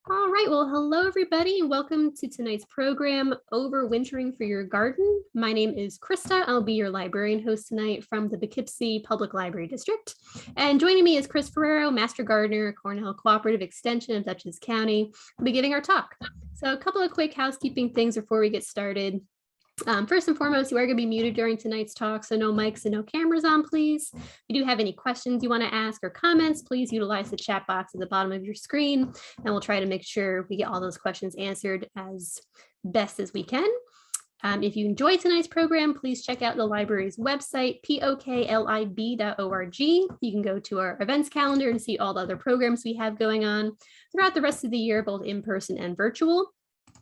All right, well, hello everybody, and welcome to tonight's program, Overwintering for Your Garden. My name is Krista. I'll be your librarian host tonight from the Poughkeepsie Public Library District. And joining me is Chris Ferrero, Master Gardener, Cornell Cooperative Extension of Dutchess County. We'll be getting our talk. So a couple of quick housekeeping things before we get started. First and foremost, you are going to be muted during tonight's talk, so no mics and no cameras on, please. If you do have any questions you want to ask or comments, please utilize the chat box at the bottom of your screen, and we'll try to make sure we get all those questions answered as best as we can. If you enjoyed tonight's program, please check out the library's website, poklib.org. You can go to our events calendar and see all the other programs we have going on throughout the rest of the year, both in person and virtual.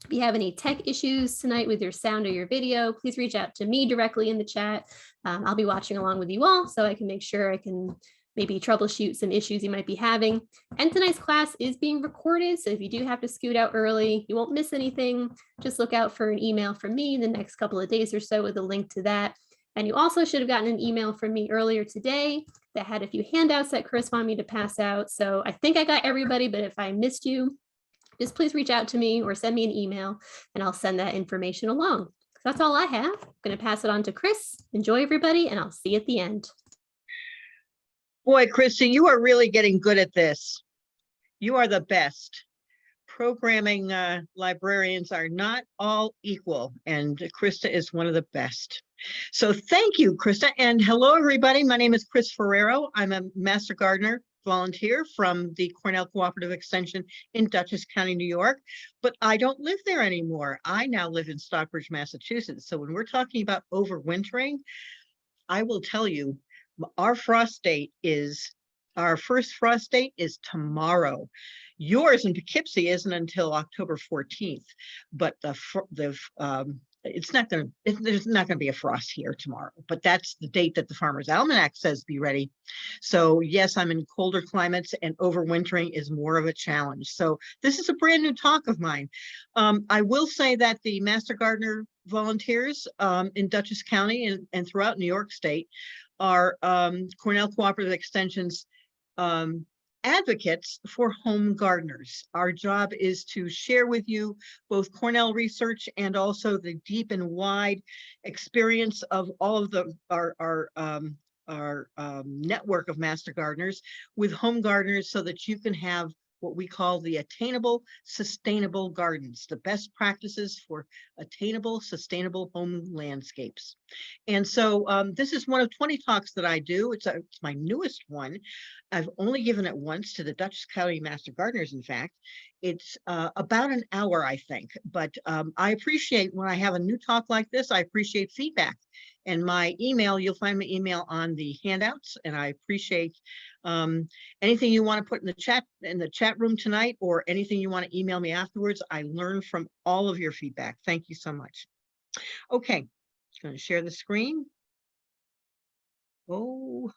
If you have any tech issues tonight with your sound or your video, please reach out to me directly in the chat. I'll be watching along with you all so I can make sure I can maybe troubleshoot some issues you might be having. And tonight's class is being recorded, so if you do have to scoot out early, you won't miss anything. Just look out for an email from me in the next couple of days or so with a link to that. And you also should have gotten an email from me earlier today that had a few handouts that Chris wanted me to pass out. So I think I got everybody, but if I missed you, just please reach out to me or send me an email and I'll send that information along. So that's all I have. I'm going to pass it on to Chris. Enjoy, everybody, and I'll see you at the end. Boy, Krista, you are really getting good at this. You are the best. Programming librarians are not all equal, and Krista is one of the best. So thank you, Krista. And hello, everybody. My name is Chris Ferrero. I'm a Master Gardener volunteer from the Cornell Cooperative Extension in Dutchess County, New York, but I don't live there anymore. I now live in Stockbridge, Massachusetts. So when we're talking about overwintering, I will tell you, our first frost date is tomorrow. Yours in Poughkeepsie isn't until October 14th, but there's not going to be a frost here tomorrow, but that's the date that the Farmer's Almanac says be ready. So yes, I'm in colder climates and overwintering is more of a challenge. So this is a brand new talk of mine. I will say that the Master Gardener volunteers in Dutchess County and throughout New York State are Cornell Cooperative Extension's advocates for home gardeners. Our job is to share with you both Cornell research and also the deep and wide experience of all of our network of master gardeners with home gardeners so that you can have what we call the attainable, sustainable gardens, the best practices for attainable, sustainable home landscapes. And so this is one of 20 talks that I do. It's my newest one. I've only given it once to the Dutchess County Master Gardeners, in fact. It's about an hour, I think, but I appreciate when I have a new talk like this, I appreciate feedback. And my email, you'll find my email on the handouts, and I appreciate anything you want to put in the chat room tonight or anything you want to email me afterwards. I learn from all of your feedback. Thank you so much. Okay, I'm going to share the screen. Oh.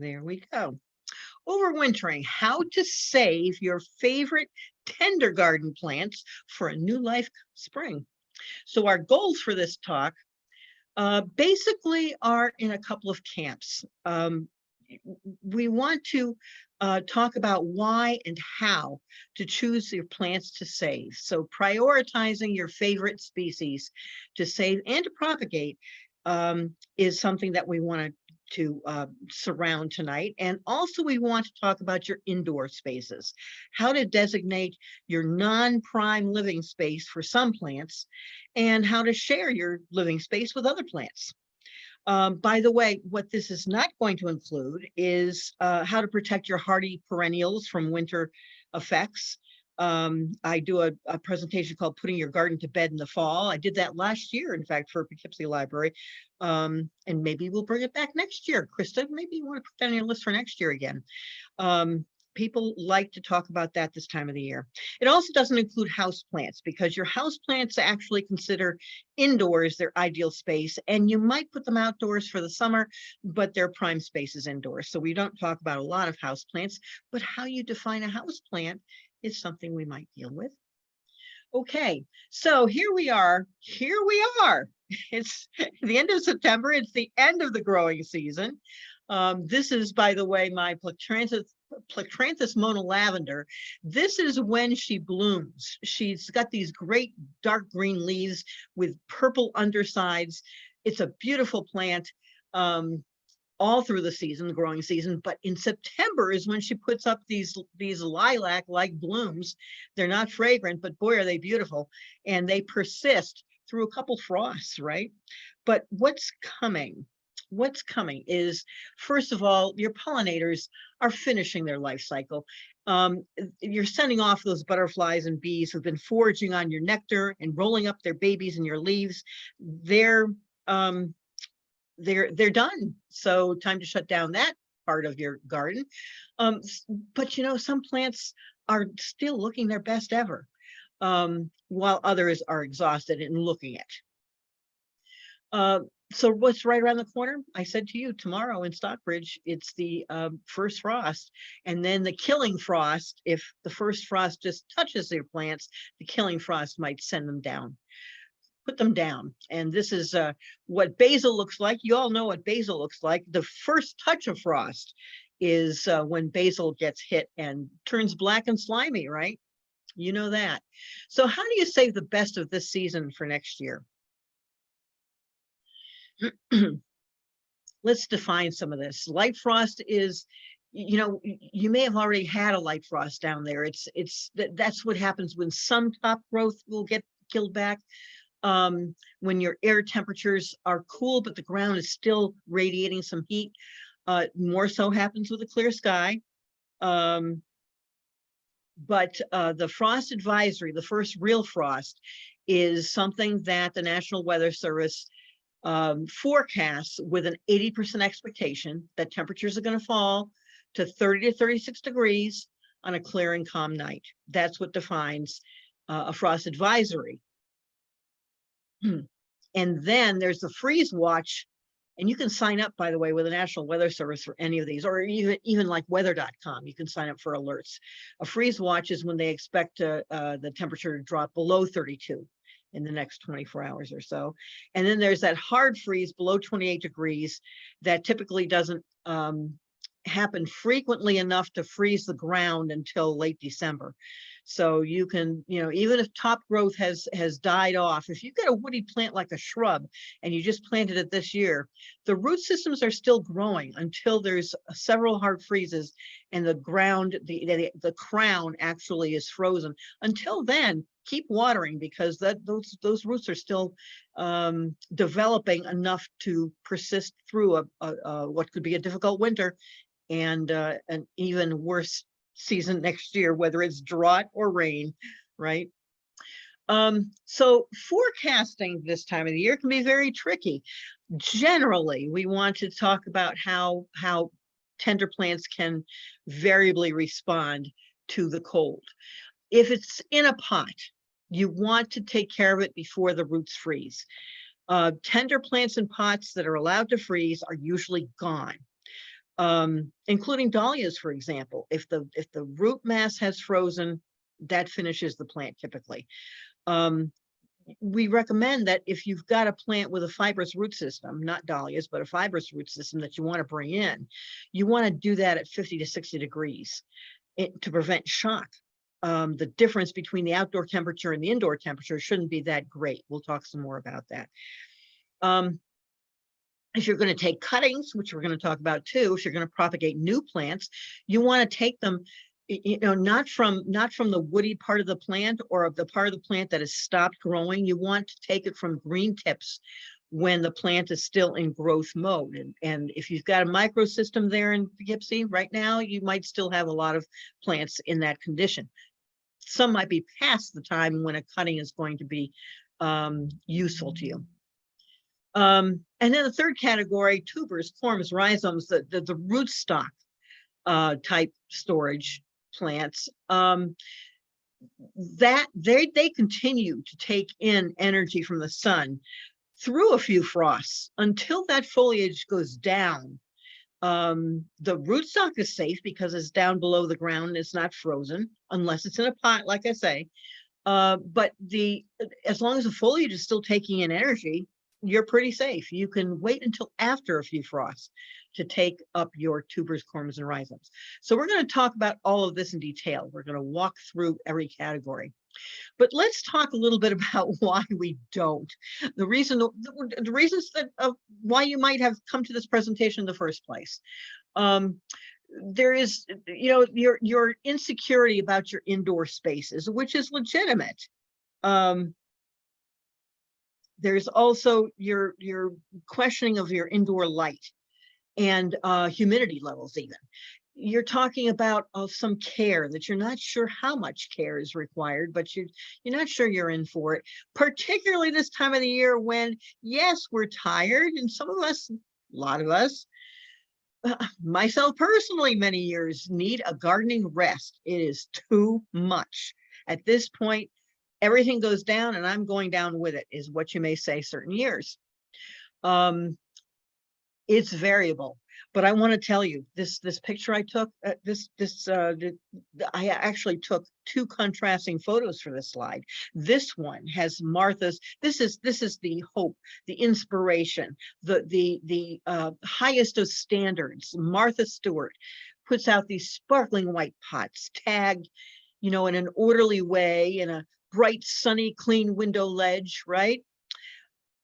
There we go. Overwintering, how to save your favorite tender garden plants for a new life spring. So our goals for this talk basically are in a couple of camps. We want to talk about why and how to choose your plants to save. So prioritizing your favorite species to save and to propagate is something that we want to surround tonight. And also we want to talk about your indoor spaces, how to designate your non-prime living space for some plants and how to share your living space with other plants. By the way, what this is not going to include is how to protect your hardy perennials from winter effects. I do a presentation called Putting Your Garden to Bed in the Fall. I did that last year, in fact, for Poughkeepsie Library. And maybe we'll bring it back next year. Krista, maybe you want to put that on your list for next year again. People like to talk about that this time of the year. It also doesn't include houseplants because your houseplants actually consider indoors their ideal space, and you might put them outdoors for the summer, but their prime space is indoors. So we don't talk about a lot of houseplants, but how you define a houseplant is something we might deal with. Okay, so here we are. Here we are. It's the end of September. It's the end of the growing season. This is, by the way, my Plectranthus mona lavender. This is when she blooms. She's got these great dark green leaves with purple undersides. It's a beautiful plant. All through the season, the growing season, but in September is when she puts up these lilac-like blooms. They're not fragrant, but boy, are they beautiful. And they persist through a couple frosts, right? But what's coming? What's coming is, first of all, your pollinators are finishing their life cycle. You're sending off those butterflies and bees who've been foraging on your nectar and rolling up their babies in your leaves. They're done. So time to shut down that part of your garden. But you know, some plants are still looking their best ever, while others are exhausted and looking at. So what's right around the corner? I said to you, tomorrow in Stockbridge, it's the first frost, and then the killing frost. If the first frost just touches your plants, the killing frost might send them down. Put them down. And this is what basil looks like. You all know what basil looks like. The first touch of frost is when basil gets hit and turns black and slimy, right? You know that. So how do you save the best of this season for next year? Let's define some of this. Light frost is, you know, you may have already had a light frost down there. That's what happens when some top growth will get killed back. When your air temperatures are cool, but the ground is still radiating some heat. More so happens with a clear sky. But the frost advisory, the first real frost, is something that the National Weather Service forecasts with an 80% expectation that temperatures are going to fall to 30 to 36 degrees on a clear and calm night. That's what defines a frost advisory. And then there's the freeze watch, and you can sign up, by the way, with the National Weather Service for any of these, or even like weather.com, you can sign up for alerts. A freeze watch is when they expect the temperature to drop below 32 in the next 24 hours or so. And then there's that hard freeze below 28 degrees that typically doesn't happen frequently enough to freeze the ground until late December. So you can, you know, even if top growth has died off, if you've got a woody plant like a shrub and you just planted it this year, the root systems are still growing until there's several hard freezes and the ground, the crown actually is frozen. Until then, keep watering, because those roots are still developing enough to persist through what could be a difficult winter and an even worse season next year, whether it's drought or rain, right? So forecasting this time of the year can be very tricky. Generally, we want to talk about how tender plants can variably respond to the cold. If it's in a pot, you want to take care of it before the roots freeze. Tender plants in pots that are allowed to freeze are usually gone. Including dahlias, for example. If the root mass has frozen, that finishes the plant typically. We recommend that if you've got a plant with a fibrous root system, not dahlias, but a fibrous root system that you want to bring in, you want to do that at 50 to 60 degrees to prevent shock. The difference between the outdoor temperature and the indoor temperature shouldn't be that great. We'll talk some more about that. If you're going to take cuttings, which we're going to talk about too, if you're going to propagate new plants, you want to take them, you know, not from the woody part of the plant or of the part of the plant that has stopped growing. You want to take it from green tips when the plant is still in growth mode. And if you've got a microsystem there in Poughkeepsie right now, you might still have a lot of plants in that condition. Some might be past the time when a cutting is going to be useful to you. And then the third category, tubers, corms, rhizomes, the rootstock type storage plants, that they continue to take in energy from the sun through a few frosts until that foliage goes down. The rootstock is safe because it's down below the ground. It's not frozen unless it's in a pot, like I say. But as long as the foliage is still taking in energy, you're pretty safe. You can wait until after a few frosts to take up your tubers, corms, and rhizomes. So we're going to talk about all of this in detail. We're going to walk through every category. But let's talk a little bit about why we don't. The reasons that why you might have come to this presentation in the first place. There is, your insecurity about your indoor spaces, which is legitimate. There's also your questioning of your indoor light and humidity levels even. You're talking about some care that you're not sure how much care is required, but you're not sure you're in for it, particularly this time of the year when, yes, we're tired, and some of us, a lot of us, myself personally, many years need a gardening rest. It is too much. At this point, everything goes down and I'm going down with it, is what you may say certain years. It's variable, but I want to tell you this picture I took, I actually took two contrasting photos for this slide. This one has Martha's, this is the hope, the inspiration, the highest of standards. Martha Stewart puts out these sparkling white pots tagged, in an orderly way, in a bright, sunny, clean window ledge, right?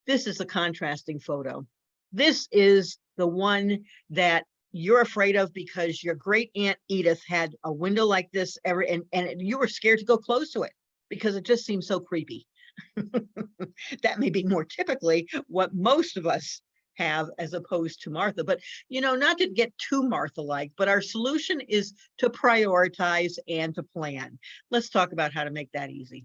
This is a contrasting photo. This is the one that you're afraid of because your great aunt Edith had a window like this and you were scared to go close to it because it just seems so creepy. That may be more typically what most of us have as opposed to Martha, but not to get too Martha-like, but our solution is to prioritize and to plan. Let's talk about how to make that easy.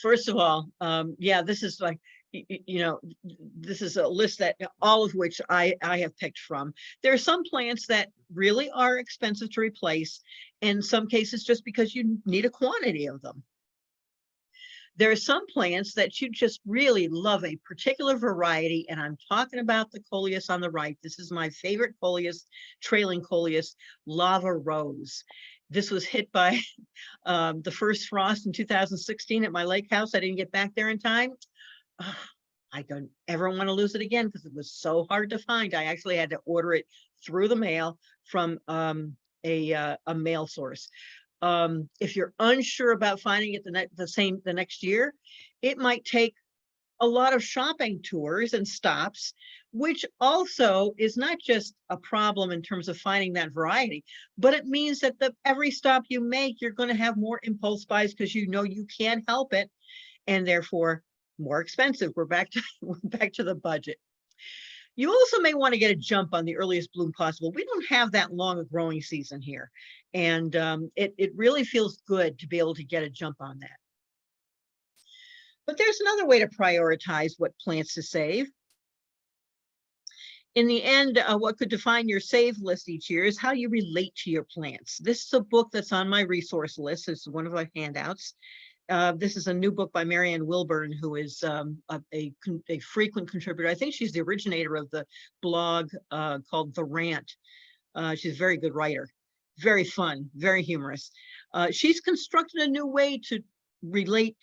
First of all, this is like, this is a list that all of which I have picked from. There are some plants that really are expensive to replace, in some cases just because you need a quantity of them. There are some plants that you just really love a particular variety, and I'm talking about the coleus on the right. This is my favorite coleus, trailing coleus, lava rose. This was hit by the first frost in 2016 at my lake house. I didn't get back there in time. I don't ever want to lose it again because it was so hard to find. I actually had to order it through the mail from a mail source. If you're unsure about finding it the next year, it might take a lot of shopping tours and stops, which also is not just a problem in terms of finding that variety, but it means that every stop you make, you're going to have more impulse buys because you can't help it, and therefore more expensive. We're back to the budget. You also may want to get a jump on the earliest bloom possible. We don't have that long a growing season here, and it really feels good to be able to get a jump on that. But there's another way to prioritize what plants to save. In the end, what could define your save list each year is how you relate to your plants. This is a book that's on my resource list. It's one of my handouts. This is a new book by Marianne Wilburn, who is a frequent contributor. I think she's the originator of the blog called The Rant. She's a very good writer, very fun, very humorous. She's constructed a new way to relate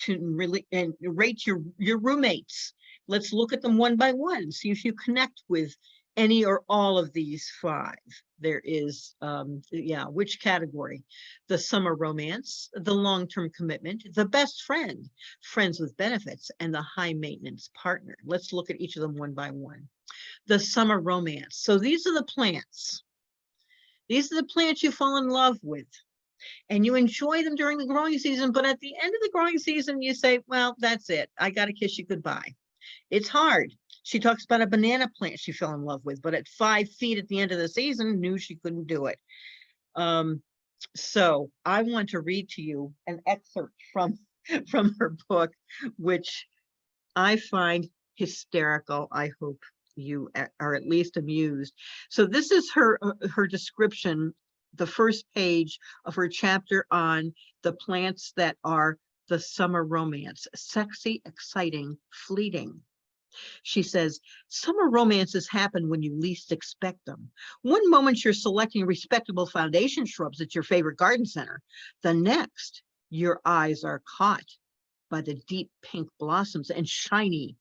and rate your roommates. Let's look at them one by one, see if you connect with any or all of these five. There is, which category? The summer romance, the long-term commitment, the best friend, friends with benefits, and the high maintenance partner. Let's look at each of them one by one. The summer romance. So these are the plants. These are the plants you fall in love with, and you enjoy them during the growing season, but at the end of the growing season, you say, well, that's it. I got to kiss you goodbye. It's hard. She talks about a banana plant she fell in love with, but at 5 feet at the end of the season, knew she couldn't do it. So I want to read to you an excerpt from her book, which I find hysterical. I hope you are at least amused. So this is her description, the first page of her chapter on the plants that are the summer romance: sexy, exciting, fleeting. She says, summer romances happen when you least expect them. One moment you're selecting respectable foundation shrubs at your favorite garden center. The next, your eyes are caught by the deep pink blossoms and shiny,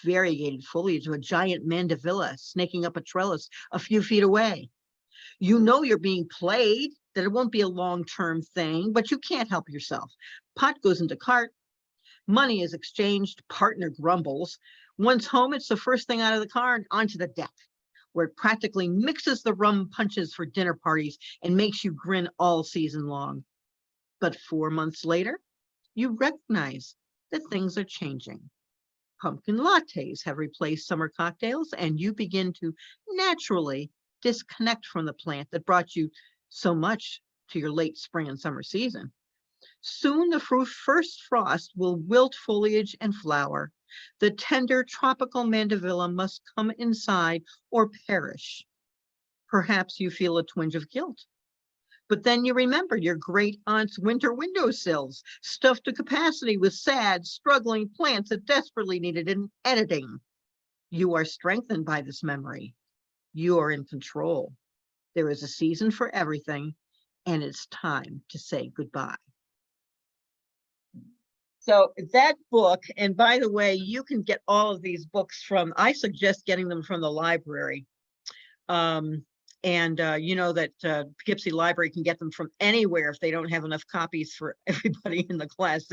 variegated foliage of a giant mandevilla snaking up a trellis a few feet away. You know you're being played, that it won't be a long-term thing, but you can't help yourself. Pot goes into cart, money is exchanged, partner grumbles. Once home, it's the first thing out of the car and onto the deck, where it practically mixes the rum punches for dinner parties and makes you grin all season long. But 4 months later, you recognize that things are changing. Pumpkin lattes have replaced summer cocktails, and you begin to naturally disconnect from the plant that brought you so much to your late spring and summer season. Soon the first frost will wilt foliage and flower. The tender tropical mandevilla must come inside or perish. Perhaps you feel a twinge of guilt. But then you remember your great aunt's winter windowsills, stuffed to capacity with sad, struggling plants that desperately needed an editing. You are strengthened by this memory. You are in control. There is a season for everything, and it's time to say goodbye. So that book, and by the way, you can get all of these books from, I suggest getting them from the library. You know that Poughkeepsie Library can get them from anywhere if they don't have enough copies for everybody in the class.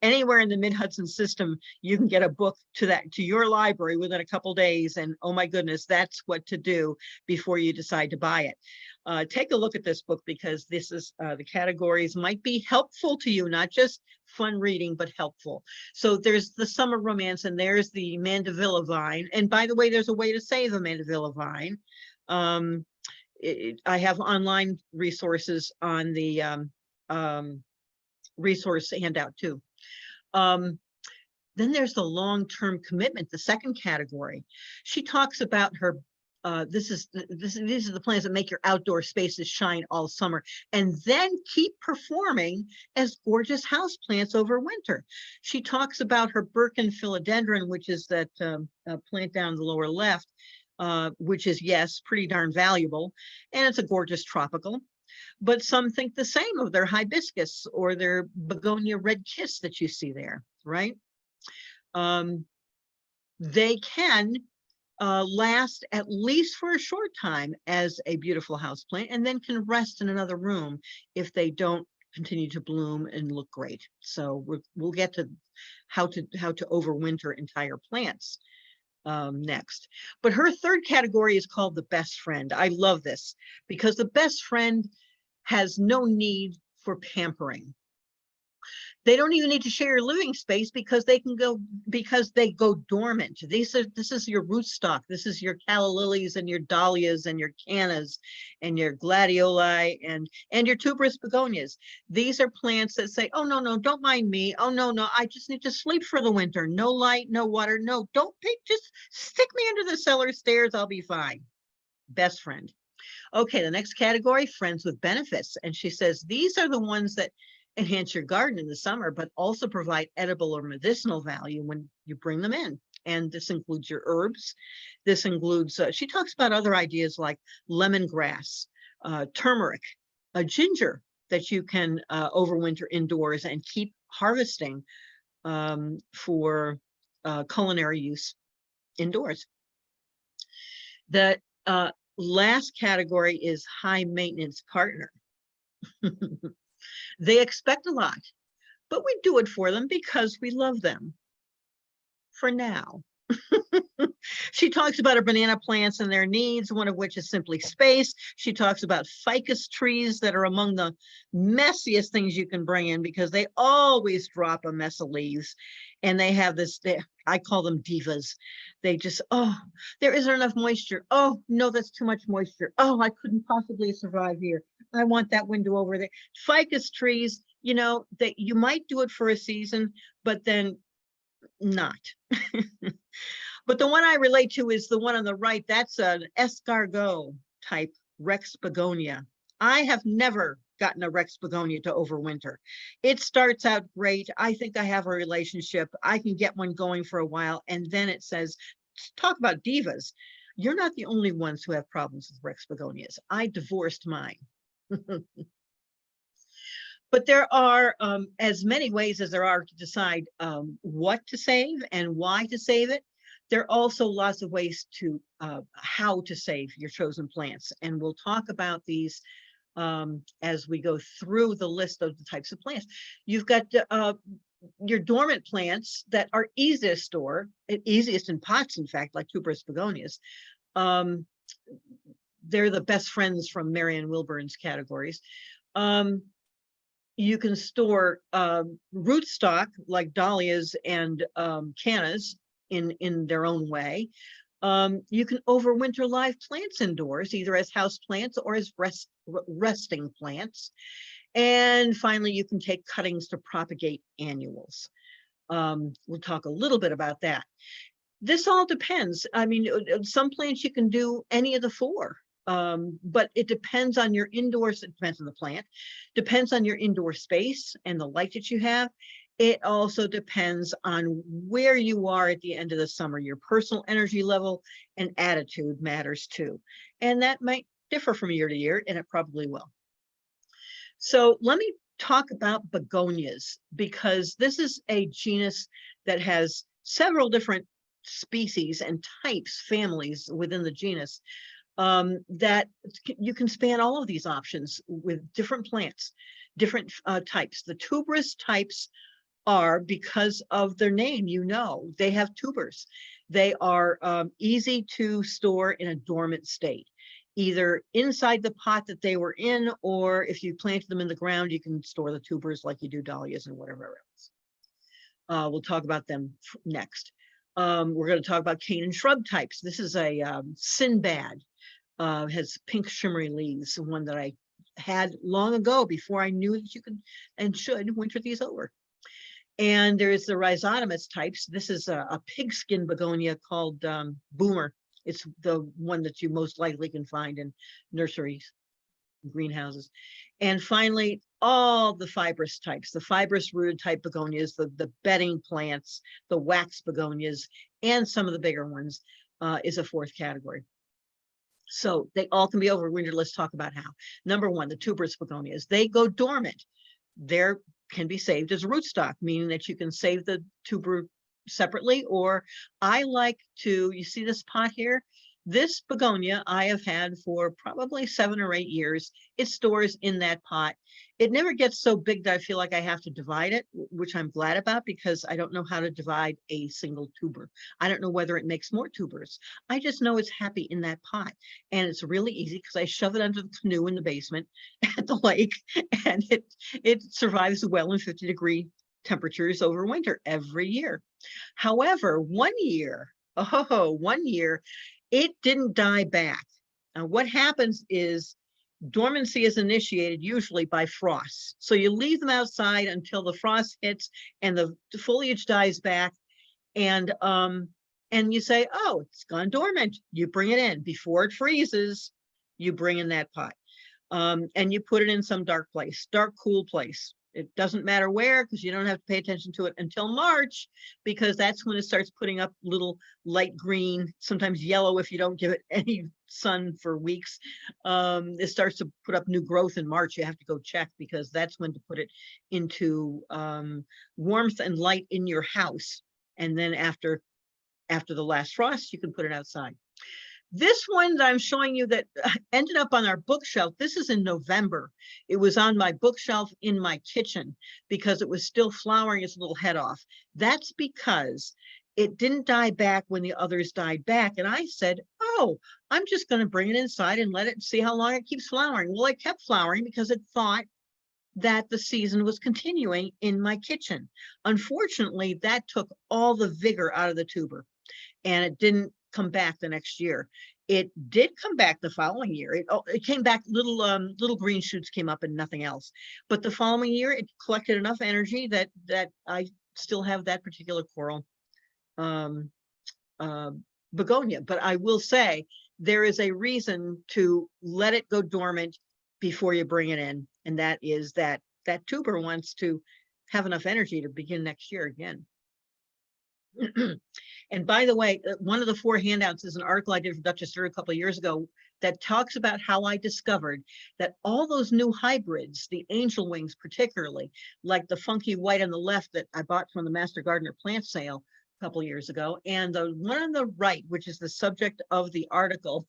Anywhere in the Mid-Hudson system, you can get a book to your library within a couple days. And oh my goodness, that's what to do before you decide to buy it. Take a look at this book, because this is the categories might be helpful to you, not just fun reading, but helpful. So there's the summer romance, and there's the mandevilla vine. And by the way, there's a way to save a mandevilla vine. I have online resources on the resource handout too. Then there's the long-term commitment, the second category. She talks about her, these are the plants that make your outdoor spaces shine all summer and then keep performing as gorgeous houseplants over winter. She talks about her Birkin philodendron, which is that plant down the lower left, which is, yes, pretty darn valuable, and it's a gorgeous tropical. But some think the same of their hibiscus or their begonia red kiss that you see there, right? They can last at least for a short time as a beautiful houseplant, and then can rest in another room if they don't continue to bloom and look great. So we'll get to how to overwinter entire plants next. But her third category is called the best friend. I love this because the best friend has no need for pampering. They don't even need to share your living space because they go dormant. This is your rootstock. This is your calla lilies and your dahlias and your cannas and your gladioli and your tuberous begonias. These are plants that say, oh, no, don't mind me. Oh, no, I just need to sleep for the winter. No light, no water. No, don't pay, just stick me under the cellar stairs. I'll be fine. Best friend. Okay, the next category, friends with benefits. And she says, these are the ones that enhance your garden in the summer, but also provide edible or medicinal value when you bring them in. And this includes your herbs. This includes, she talks about other ideas like lemongrass, turmeric, ginger that you can overwinter indoors and keep harvesting for culinary use indoors. The last category is high maintenance partner. They expect a lot, but we do it for them because we love them. For now. She talks about her banana plants and their needs, one of which is simply space. She talks about ficus trees that are among the messiest things you can bring in because they always drop a mess of leaves. And they have this, I call them divas. They just, oh, there isn't enough moisture. Oh, no, that's too much moisture. Oh, I couldn't possibly survive here. I want that window over there. Ficus trees, you know, that you might do it for a season, but then not. But the one I relate to is the one on the right. That's an escargot type Rex begonia. I have never gotten a Rex begonia to overwinter. It starts out great. I think I have a relationship. I can get one going for a while. And then it says, talk about divas. You're not the only ones who have problems with Rex begonias. I divorced mine. But there are as many ways as there are to decide what to save and why to save it. There are also lots of ways to how to save your chosen plants. And we'll talk about these as we go through the list of the types of plants. You've got your dormant plants that are easy to store, easiest in pots, in fact, like tuberous begonias. They're the best friends from Marianne Wilburn's categories. You can store rootstock like dahlias and cannas in their own way. You can overwinter live plants indoors, either as house plants or as resting plants. And finally, you can take cuttings to propagate annuals. We'll talk a little bit about that. This all depends. I mean, some plants you can do any of the four. But it depends on your indoors, it depends on the plant, depends on your indoor space and the light that you have. It also depends on where you are at the end of the summer. Your personal energy level and attitude matters too. And that might differ from year to year, and it probably will. So let me talk about begonias, because this is a genus that has several different species and types, families within the genus. That you can span all of these options with different plants, different types. The tuberous types are, because of their name, they have tubers. They are easy to store in a dormant state, either inside the pot that they were in, or if you planted them in the ground, you can store the tubers like you do dahlias and whatever else. We'll talk about them next. We're going to talk about cane and shrub types. This is a Sinbad. Has pink shimmery leaves, one that I had long ago before I knew that you could and should winter these over. And there's the rhizotomous types. This is a pigskin begonia called Boomer. It's the one that you most likely can find in nurseries, greenhouses. And finally, all the fibrous types, the fibrous rooted type begonias, the bedding plants, the wax begonias, and some of the bigger ones is a fourth category. So they all can be overwintered. Let's talk about how. Number one, the tuberous begonias, they go dormant. They can be saved as rootstock, meaning that you can save the tuber separately, or I like to, you see this pot here? This begonia I have had for probably 7 or 8 years. It stores in that pot. It never gets so big that I feel like I have to divide it, which I'm glad about, because I don't know how to divide a single tuber. I don't know whether it makes more tubers. I just know it's happy in that pot. And it's really easy because I shove it under the canoe in the basement at the lake, and it survives well in 50-degree temperatures over winter every year. However, one year, it didn't die back. Now, what happens is dormancy is initiated usually by frost. So you leave them outside until the frost hits and the foliage dies back, and you say, oh, it's gone dormant. You bring it in before it freezes. You bring in that pot, and you put it in some dark place, dark, cool place. It doesn't matter where, because you don't have to pay attention to it until March, because that's when it starts putting up little light green, sometimes yellow if you don't give it any sun for weeks. It starts to put up new growth in March. You have to go check, because that's when to put it into warmth and light in your house. And then after the last frost, you can put it outside. This one that I'm showing you that ended up on our bookshelf, this is in November. It was on my bookshelf in my kitchen because it was still flowering its little head off. That's because it didn't die back when the others died back. And I said, oh, I'm just going to bring it inside and let it see how long it keeps flowering. Well, it kept flowering because it thought that the season was continuing in my kitchen. Unfortunately, that took all the vigor out of the tuber, and it didn't come back the next year. It did come back the following year. It came back, little green shoots came up and nothing else. But the following year, it collected enough energy that I still have that particular coral begonia. But I will say there is a reason to let it go dormant before you bring it in. And that is that tuber wants to have enough energy to begin next year again. And by the way, one of the 4 handouts is an article I did for Dutchess a couple of years ago that talks about how I discovered that all those new hybrids, the angel wings particularly, like the funky white on the left that I bought from the Master Gardener plant sale a couple of years ago, and the one on the right, which is the subject of the article,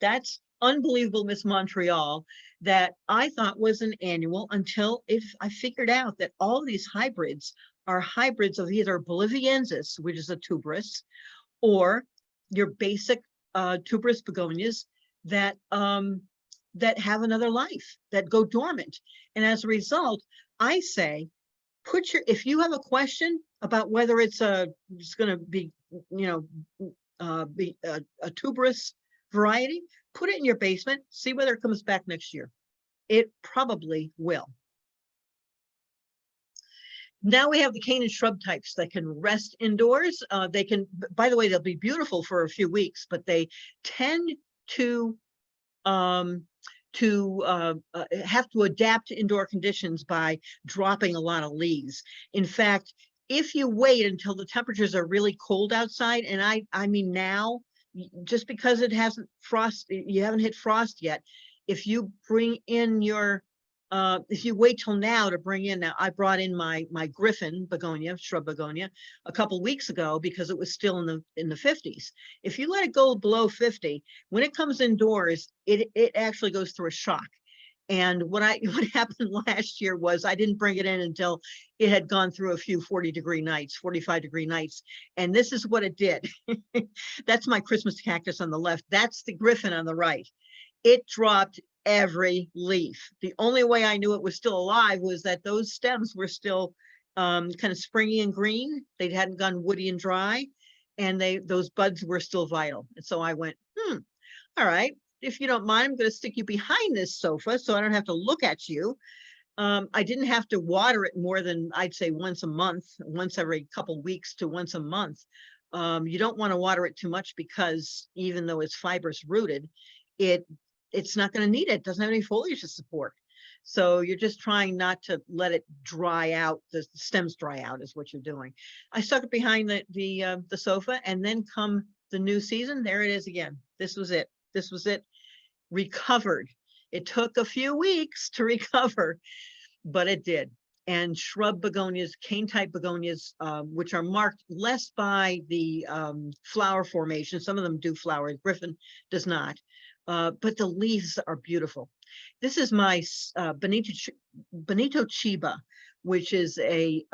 that's Unbelievable Miss Montreal, that I thought was an annual until I figured out that all these hybrids are hybrids of either Boliviensis, which is a tuberous, or your basic tuberous begonias that that have another life, that go dormant. And as a result, I say, if you have a question about whether it's going to be, be a tuberous variety, put it in your basement, see whether it comes back next year. It probably will. Now we have the cane and shrub types that can rest indoors. They can, by the way, they'll be beautiful for a few weeks, but they tend to have to adapt to indoor conditions by dropping a lot of leaves. In fact, if you wait until the temperatures are really cold outside, and I mean now, just because it hasn't you haven't hit frost yet, if you bring in your if you wait till now to bring in, now I brought in my Griffin begonia, shrub begonia, a couple weeks ago because it was still in the 50s. If you let it go below 50, when it comes indoors, it actually goes through a shock. And what happened last year was I didn't bring it in until it had gone through a few 40-degree nights, 45-degree nights. And this is what it did. That's my Christmas cactus on the left. That's the Griffin on the right. It dropped every leaf. The only way I knew it was still alive was that those stems were still kind of springy and green. They hadn't gone woody and dry, and those buds were still vital. And so I went, all right, if you don't mind, I'm going to stick you behind this sofa so I don't have to look at you. I didn't have to water it more than, I'd say, once a month, once every couple weeks to once a month. You don't want to water it too much because even though it's fibrous rooted, it's not going to need it. It doesn't have any foliage to support. So you're just trying not to let it dry out. The stems dry out is what you're doing. I stuck it behind the sofa, and then come the new season, there it is again. This was it. This was it. Recovered. It took a few weeks to recover, but it did. And shrub begonias, cane type begonias, which are marked less by the flower formation. Some of them do flower. Griffin does not. But the leaves are beautiful. This is my Bonito Chiba, which is a,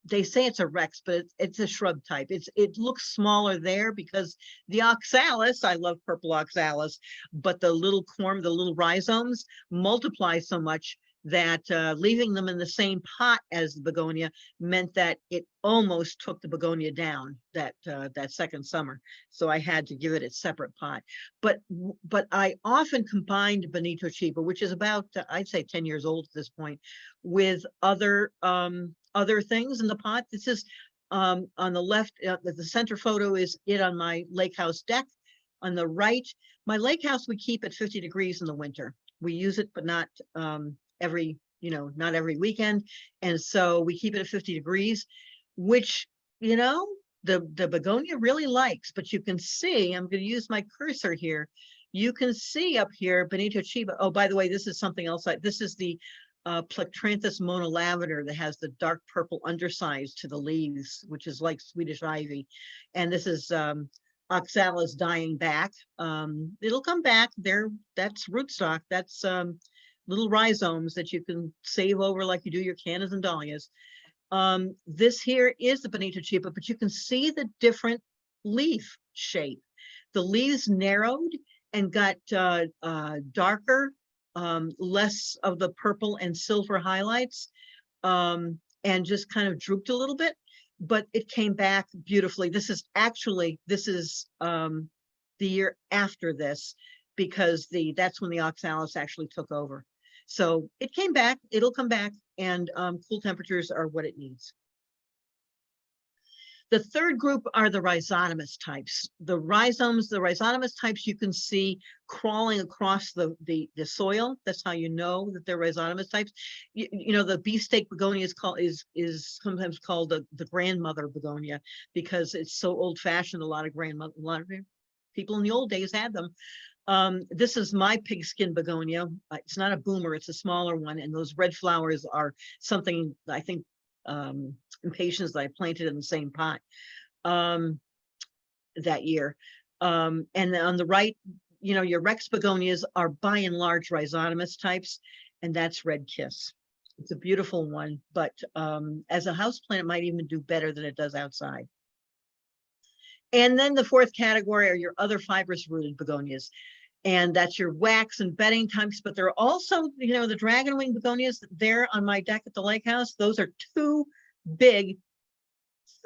they say it's a Rex, but it's a shrub type. It looks smaller there because the oxalis, I love purple oxalis, but the little corm, the little rhizomes multiply so much that leaving them in the same pot as the begonia meant that it almost took the begonia down that second summer. So I had to give it its separate pot. But I often combined Bonito Chiba, which is about, I'd say 10 years old at this point, with other things in the pot. This is on the left, the center photo is it on my lake house deck. On the right, my lake house we keep at 50 degrees in the winter. We use it, but not not every weekend. And so we keep it at 50 degrees, which, the begonia really likes. But you can see, I'm going to use my cursor here. You can see up here, Bonito Chiba. Oh, by the way, this is something else. This is the Plectranthus monolavender that has the dark purple undersides to the leaves, which is like Swedish ivy. And this is oxalis dying back. It'll come back there. That's rootstock. That's little rhizomes that you can save over like you do your cannas and dahlias. This here is the Bonito Chiba, but you can see the different leaf shape. The leaves narrowed and got darker, less of the purple and silver highlights, and just kind of drooped a little bit, but it came back beautifully. This is the year after this, because that's when the oxalis actually took over. So it came back, it'll come back, and cool temperatures are what it needs. The third group are the rhizotomous types. The rhizotomous types you can see crawling across the soil. That's how you know that they're rhizotomous types. You know, the beefsteak begonia is sometimes called the grandmother begonia because it's so old fashioned. A lot of people in the old days had them. This is my pigskin begonia. It's not a boomer, it's a smaller one. And those red flowers are something I think impatiens that I planted in the same pot that year. And then on the right, you know, your Rex begonias are by and large rhizotomous types, and that's Red Kiss. It's a beautiful one, but as a house plant, it might even do better than it does outside. And then the fourth category are your other fibrous rooted begonias. And that's your wax and bedding types, but there are also, you know, the dragonwing begonias there on my deck at the lake house. Those are two big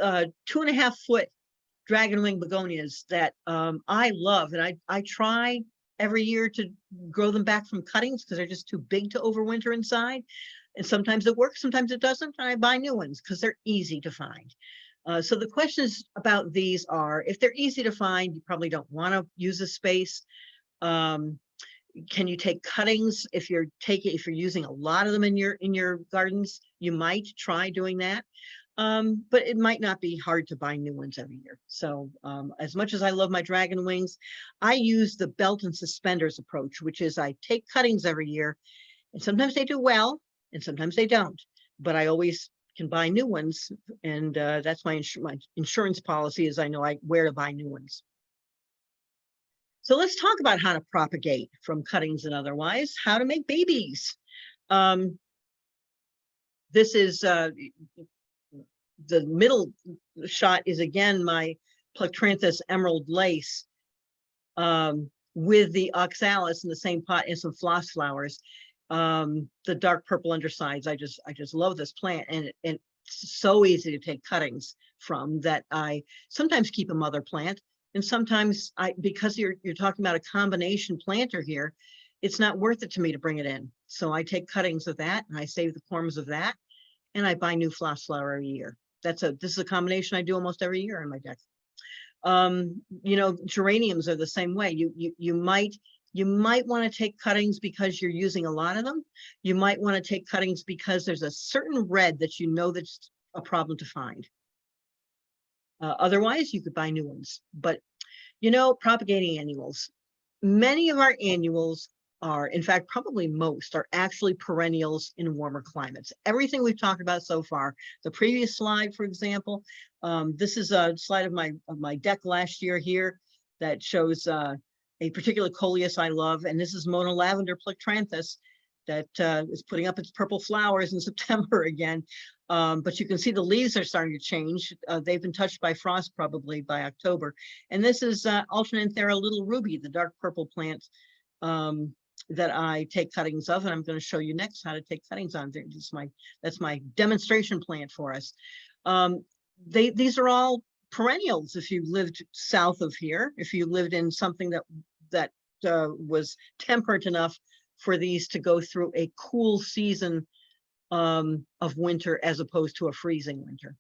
2.5 foot dragonwing begonias that I love. And I try every year to grow them back from cuttings because they're just too big to overwinter inside. And sometimes it works, sometimes it doesn't. And I buy new ones because they're easy to find. So the questions about these are, if they're easy to find, you probably don't want to use a space. Can you take cuttings? If you're using a lot of them in your gardens, you might try doing that. But it might not be hard to buy new ones every year. So as much as I love my dragon wings, I use the belt and suspenders approach, which is I take cuttings every year, and sometimes they do well and sometimes they don't, but I always can buy new ones. And that's my insurance policy, is I know where to buy new ones. So let's talk about how to propagate from cuttings and otherwise, how to make babies. This is the middle shot is again my Plectranthus emerald lace with the oxalis in the same pot and some floss flowers. The dark purple undersides. I just love this plant, and it's so easy to take cuttings from that. I sometimes keep a mother plant. And sometimes because you're talking about a combination planter here, it's not worth it to me to bring it in. So I take cuttings of that and I save the corms of that, and I buy new floss flower every year. This is a combination I do almost every year on my deck. You know, geraniums are the same way. You might want to take cuttings because you're using a lot of them. You might want to take cuttings because there's a certain red that you know that's a problem to find. Otherwise, you could buy new ones. But, you know, propagating annuals. Many of our annuals are, in fact, probably most, are actually perennials in warmer climates. Everything we've talked about so far, the previous slide, for example, this is a slide of my deck last year here that shows a particular coleus I love. And this is Mona lavender Plectranthus that is putting up its purple flowers in September again. But you can see the leaves are starting to change. They've been touched by frost probably by October. And this is Alternanthera Little Ruby, the dark purple plant that I take cuttings of. And I'm going to show you next how to take cuttings on. That's my demonstration plant for us. These are all perennials. If you lived south of here, if you lived in something that was temperate enough for these to go through a cool season of winter as opposed to a freezing winter.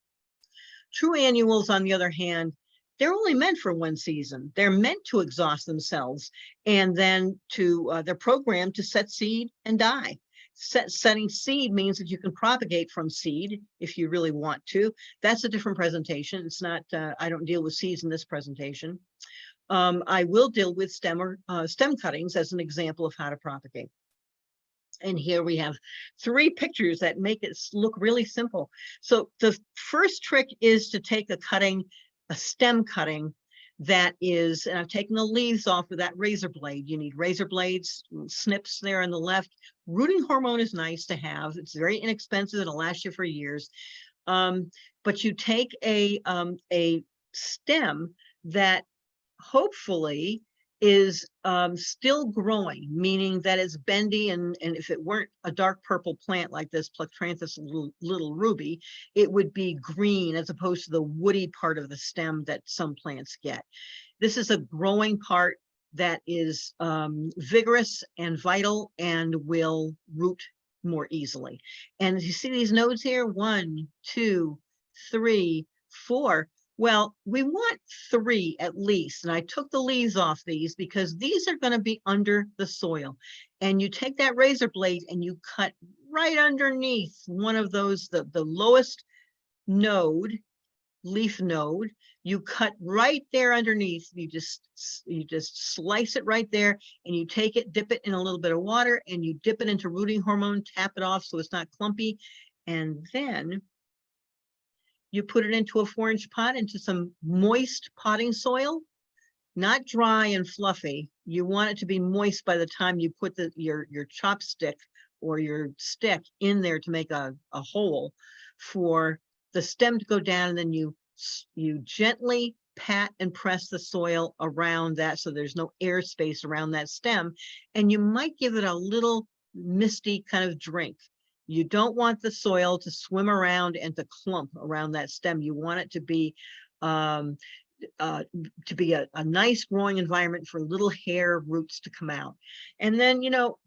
True annuals, on the other hand, they're only meant for one season. They're meant to exhaust themselves, and then they're programmed to set seed and die. Setting seed means that you can propagate from seed if you really want to. That's a different presentation. It's not, I don't deal with seeds in this presentation. I will deal with stem cuttings as an example of how to propagate. And here we have 3 pictures that make it look really simple. So the first trick is to take a stem cutting that is, and I've taken the leaves off with that razor blade. You need razor blades, snips there on the left. Rooting hormone is nice to have. It's very inexpensive. It'll last you for years. But you take a stem that hopefully is still growing, meaning that it's bendy, and if it weren't a dark purple plant like this Plectranthus Little Ruby, it would be green as opposed to the woody part of the stem that some plants get. This is a growing part that is vigorous and vital and will root more easily. And you see these nodes here, 1, 2, 3, 4. Well, we want 3 at least, and I took the leaves off these because these are going to be under the soil. And you take that razor blade and you cut right underneath one of those, the lowest node, leaf node. You cut right there underneath. You just slice it right there, and you take it, dip it in a little bit of water, and you dip it into rooting hormone, tap it off so it's not clumpy, and then you put it into a 4-inch pot, into some moist potting soil, not dry and fluffy. You want it to be moist by the time you put your chopstick or your stick in there to make a hole for the stem to go down. And then you gently pat and press the soil around that so there's no air space around that stem. And you might give it a little misty kind of drink. You don't want the soil to swim around and to clump around that stem. You want it to be a nice growing environment for little hair roots to come out. And then, you know,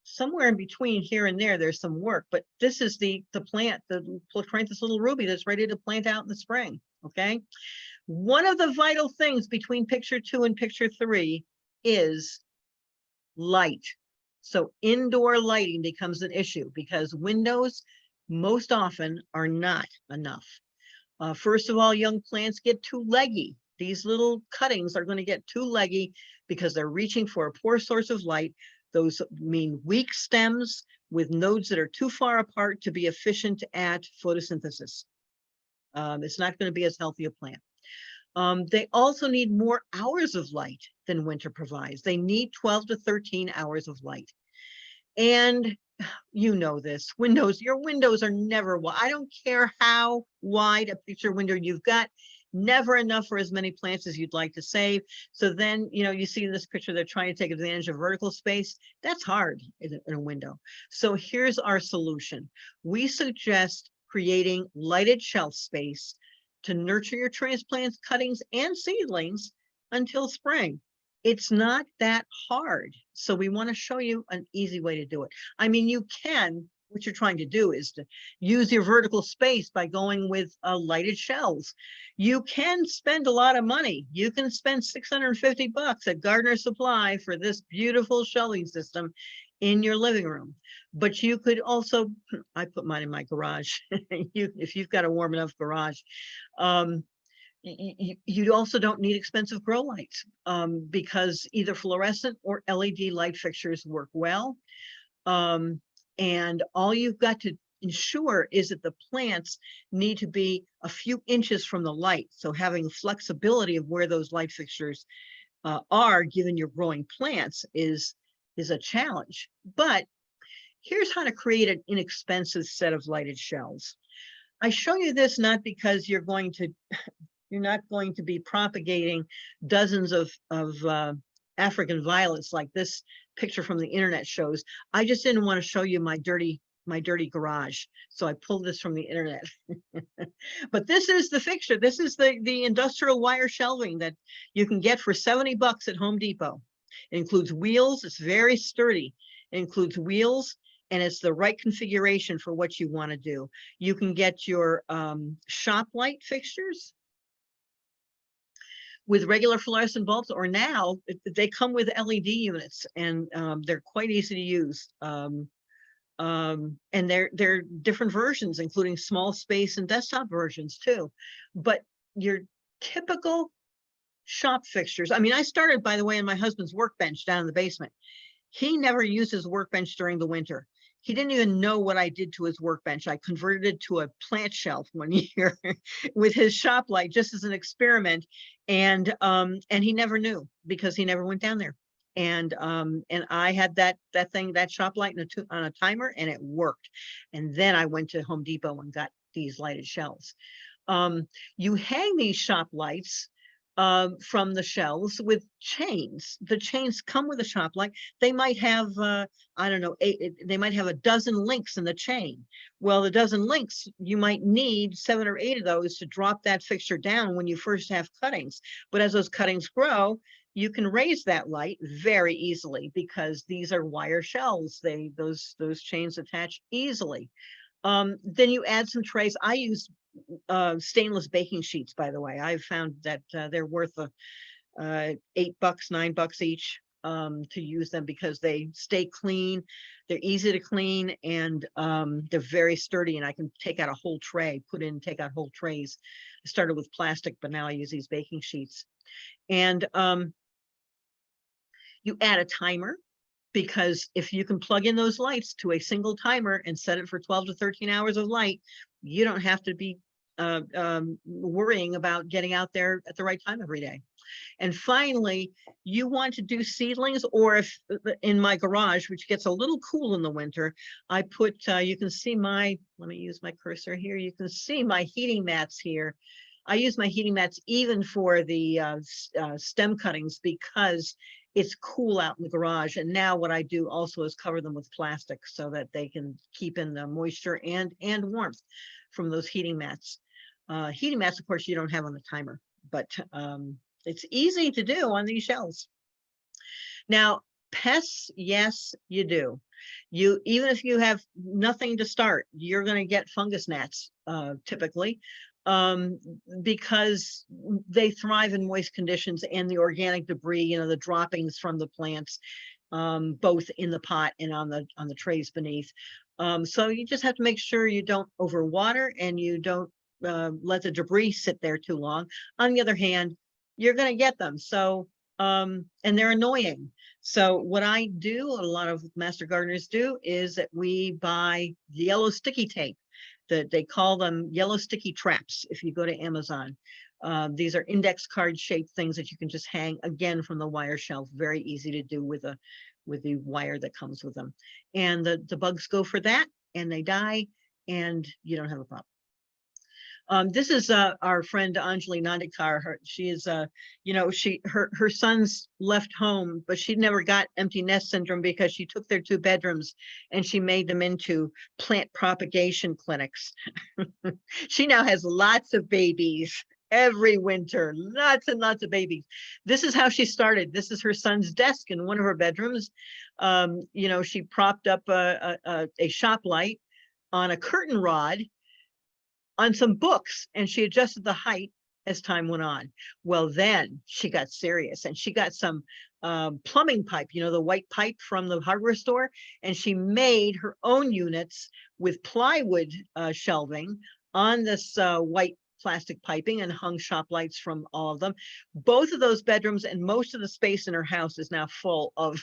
somewhere in between here and there, there's some work, but this is the plant, the Placranthus little ruby, that's ready to plant out in the spring. Okay. One of the vital things between picture 2 and picture 3 is light. So indoor lighting becomes an issue because windows most often are not enough. First of all, young plants get too leggy. These little cuttings are going to get too leggy because they're reaching for a poor source of light. Those mean weak stems with nodes that are too far apart to be efficient at photosynthesis. It's not going to be as healthy a plant. They also need more hours of light than winter provides. They need 12 to 13 hours of light. And you know this, your windows are never wide. I don't care how wide a picture window you've got, never enough for as many plants as you'd like to save. So then, you know, you see in this picture, they're trying to take advantage of vertical space. That's hard in a window. So here's our solution. We suggest creating lighted shelf space to nurture your transplants, cuttings, and seedlings until spring. It's not that hard. So we want to show you an easy way to do it. I mean, you can, what you're trying to do is to use your vertical space by going with lighted shelves. You can spend a lot of money. You can spend $650 at Gardener Supply for this beautiful shelving system in your living room. But you could also, I put mine in my garage. If you've got a warm enough garage, you also don't need expensive grow lights because either fluorescent or LED light fixtures work well. And all you've got to ensure is that the plants need to be a few inches from the light. So having flexibility of where those light fixtures are given your growing plants is a challenge. But here's how to create an inexpensive set of lighted shelves. I show you this not because you're not going to be propagating dozens of African violets like this picture from the internet shows. I just didn't want to show you my dirty garage, so I pulled this from the internet. But this is the fixture. This is the industrial wire shelving that you can get for $70 at Home Depot. It includes wheels. It's very sturdy. It includes wheels, and it's the right configuration for what you want to do. You can get your shop light fixtures with regular fluorescent bulbs, or now they come with LED units, and they're quite easy to use. And they're different versions, including small space and desktop versions too. But your typical shop fixtures, I mean, I started, by the way, in my husband's workbench down in the basement. He never used his workbench during the winter. He didn't even know what I did to his workbench. I converted it to a plant shelf one year with his shop light, just as an experiment. And he never knew because he never went down there. And I had that shop light on a timer, and it worked. And then I went to Home Depot and got these lighted shelves. You hang these shop lights from the shelves with chains. The chains come with a shop light. They might have, I don't know, they might have a dozen links in the chain. Well, the dozen links, you might need 7 or 8 of those to drop that fixture down when you first have cuttings. But as those cuttings grow, you can raise that light very easily because these are wire shelves. Those chains attach easily. Then you add some trays. I use stainless baking sheets, by the way. I've found that they're worth $8, $9 each to use them because they stay clean, they're easy to clean, and they're very sturdy, and I can take out a whole tray, take out whole trays. I started with plastic, but now I use these baking sheets. And you add a timer, because if you can plug in those lights to a single timer and set it for 12 to 13 hours of light, you don't have to be worrying about getting out there at the right time every day. And finally, you want to do seedlings, or if in my garage, which gets a little cool in the winter, I put, you can see let me use my cursor here. You can see my heating mats here. I use my heating mats even for the stem cuttings, because it's cool out in the garage. And now what I do also is cover them with plastic so that they can keep in the moisture and warmth from those heating mats. Heating mats, of course, you don't have on the timer, but it's easy to do on these shelves. Now, pests, yes, you do. Even if you have nothing to start, you're going to get fungus gnats typically, because they thrive in moist conditions, and the organic debris, the droppings from the plants, both in the pot and on the trays beneath. So you just have to make sure you don't overwater and you don't let the debris sit there too long. On the other hand, you're going to get them. So, and they're annoying. So what I do, a lot of master gardeners do, is that we buy yellow sticky tape. They call them yellow sticky traps if you go to Amazon. These are index card shaped things that you can just hang, again, from the wire shelf. Very easy to do with the wire that comes with them. And the bugs go for that, and they die, and you don't have a problem. This is our friend Anjali Nandikar. She is, her sons left home, but she never got empty nest syndrome because she took their 2 bedrooms and she made them into plant propagation clinics. She now has lots of babies every winter, lots and lots of babies. This is how she started. This is her son's desk in one of her bedrooms. She propped up a shop light on a curtain rod on some books, and she adjusted the height as time went on. Well, then she got serious, and she got some plumbing pipe, the white pipe from the hardware store, and she made her own units with plywood shelving on this white plastic piping, and hung shop lights from all of them. Both of those bedrooms and most of the space in her house is now full of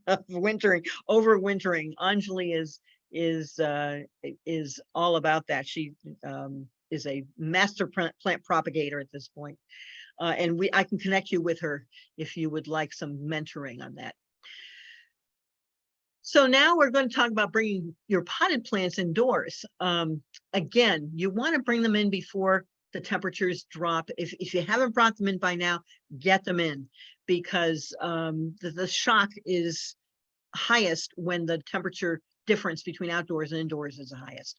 overwintering. Anjali is all about that. She is a master plant propagator at this point. And I can connect you with her if you would like some mentoring on that. So now we're going to talk about bringing your potted plants indoors. Again, you want to bring them in before the temperatures drop. If you haven't brought them in by now, get them in, because the shock is highest when the temperature difference between outdoors and indoors is the highest.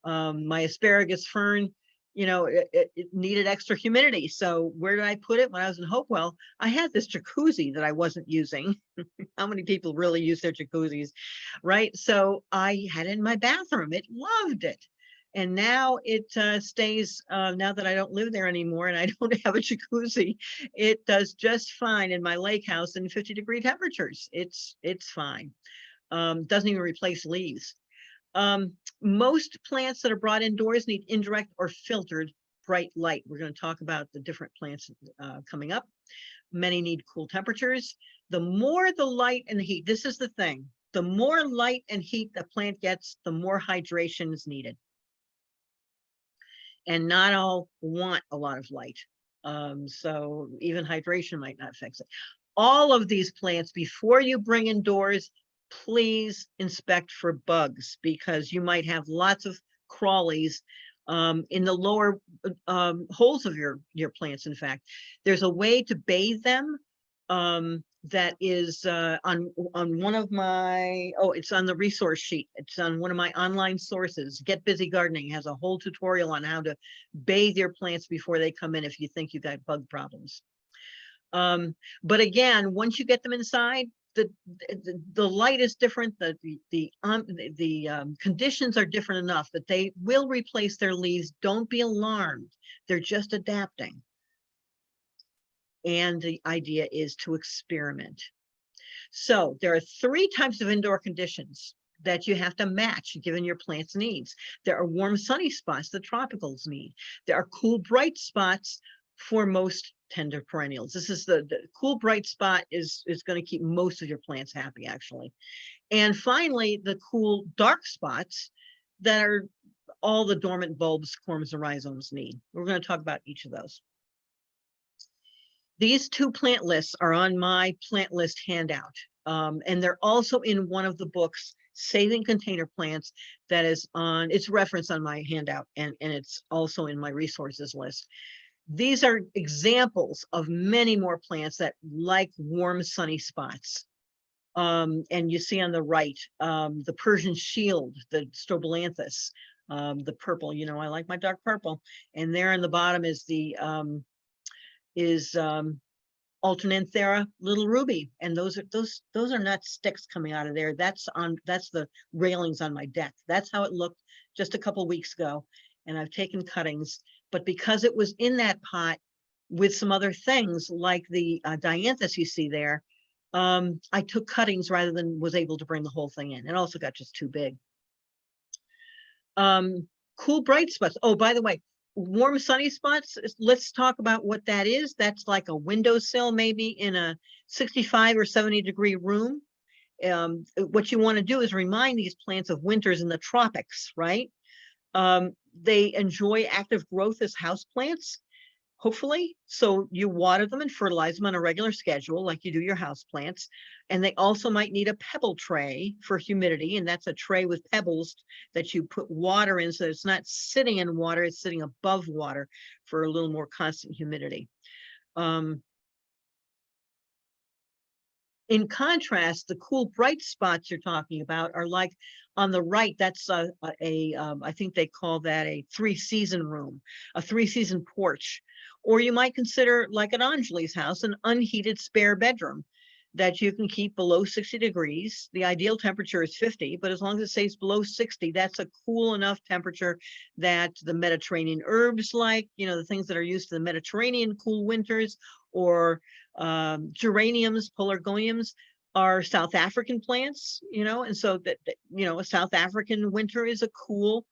My asparagus fern, it needed extra humidity. So where did I put it when I was in Hopewell? I had this jacuzzi that I wasn't using. How many people really use their jacuzzis, right? So I had it in my bathroom. It loved it. And now it stays, now that I don't live there anymore and I don't have a jacuzzi, it does just fine in my lake house in 50-degree temperatures. It's fine. Doesn't even replace leaves. Most plants that are brought indoors need indirect or filtered bright light. We're going to talk about the different plants coming up. Many need cool temperatures. The more the light and the heat, this is the thing, the more light and heat the plant gets, the more hydration is needed. And not all want a lot of light. So even hydration might not fix it. All of these plants, before you bring indoors, please inspect for bugs, because you might have lots of crawlies in the lower holes of your plants. In fact, there's a way to bathe them that is on one of my, it's on the resource sheet. It's on one of my online sources. Get Busy Gardening has a whole tutorial on how to bathe your plants before they come in if you think you've got bug problems. But again, once you get them inside, the light is different, the conditions are different enough that they will replace their leaves. Don't be alarmed. They're just adapting. And the idea is to experiment. So there are 3 types of indoor conditions that you have to match given your plant's needs. There are warm, sunny spots the tropicals need. There are cool, bright spots for most tender perennials. This is the cool, bright spot is going to keep most of your plants happy, actually. And finally, the cool, dark spots that are all the dormant bulbs, corms, and rhizomes need. We're going to talk about each of those. These 2 plant lists are on my plant list handout, and they're also in one of the books, Saving Container Plants, that is on, it's referenced on my handout, and it's also in my resources list. These are examples of many more plants that like warm, sunny spots. And you see on the right, the Persian shield, the strobilanthus, the purple, you know, I like my dark purple. And there on the bottom is the alternanthera little ruby, and those are not sticks coming out of there. That's the railings on my deck. That's how it looked just a couple weeks ago, and I've taken cuttings, but because it was in that pot with some other things like the dianthus you see there, I took cuttings rather than was able to bring the whole thing in. It also got just too big. Cool, bright spots. Oh, by the way, warm, sunny spots, let's talk about what that is. That's like a windowsill, maybe in a 65 or 70 degree room. What you want to do is remind these plants of winters in the tropics, right? They enjoy active growth as houseplants, hopefully. So you water them and fertilize them on a regular schedule, like you do your houseplants. And they also might need a pebble tray for humidity. And that's a tray with pebbles that you put water in, so it's not sitting in water, it's sitting above water for a little more constant humidity. In contrast, the cool, bright spots you're talking about are like on the right, that's I think they call that a 3-season room, a 3-season porch. Or you might consider, like at Anjali's house, an unheated spare bedroom that you can keep below 60 degrees. The ideal temperature is 50, but as long as it stays below 60, that's a cool enough temperature that the Mediterranean herbs, like, you know, the things that are used to the Mediterranean cool winters, or geraniums, pelargoniums, are South African plants, you know, and so that, you know, a South African winter is a cool,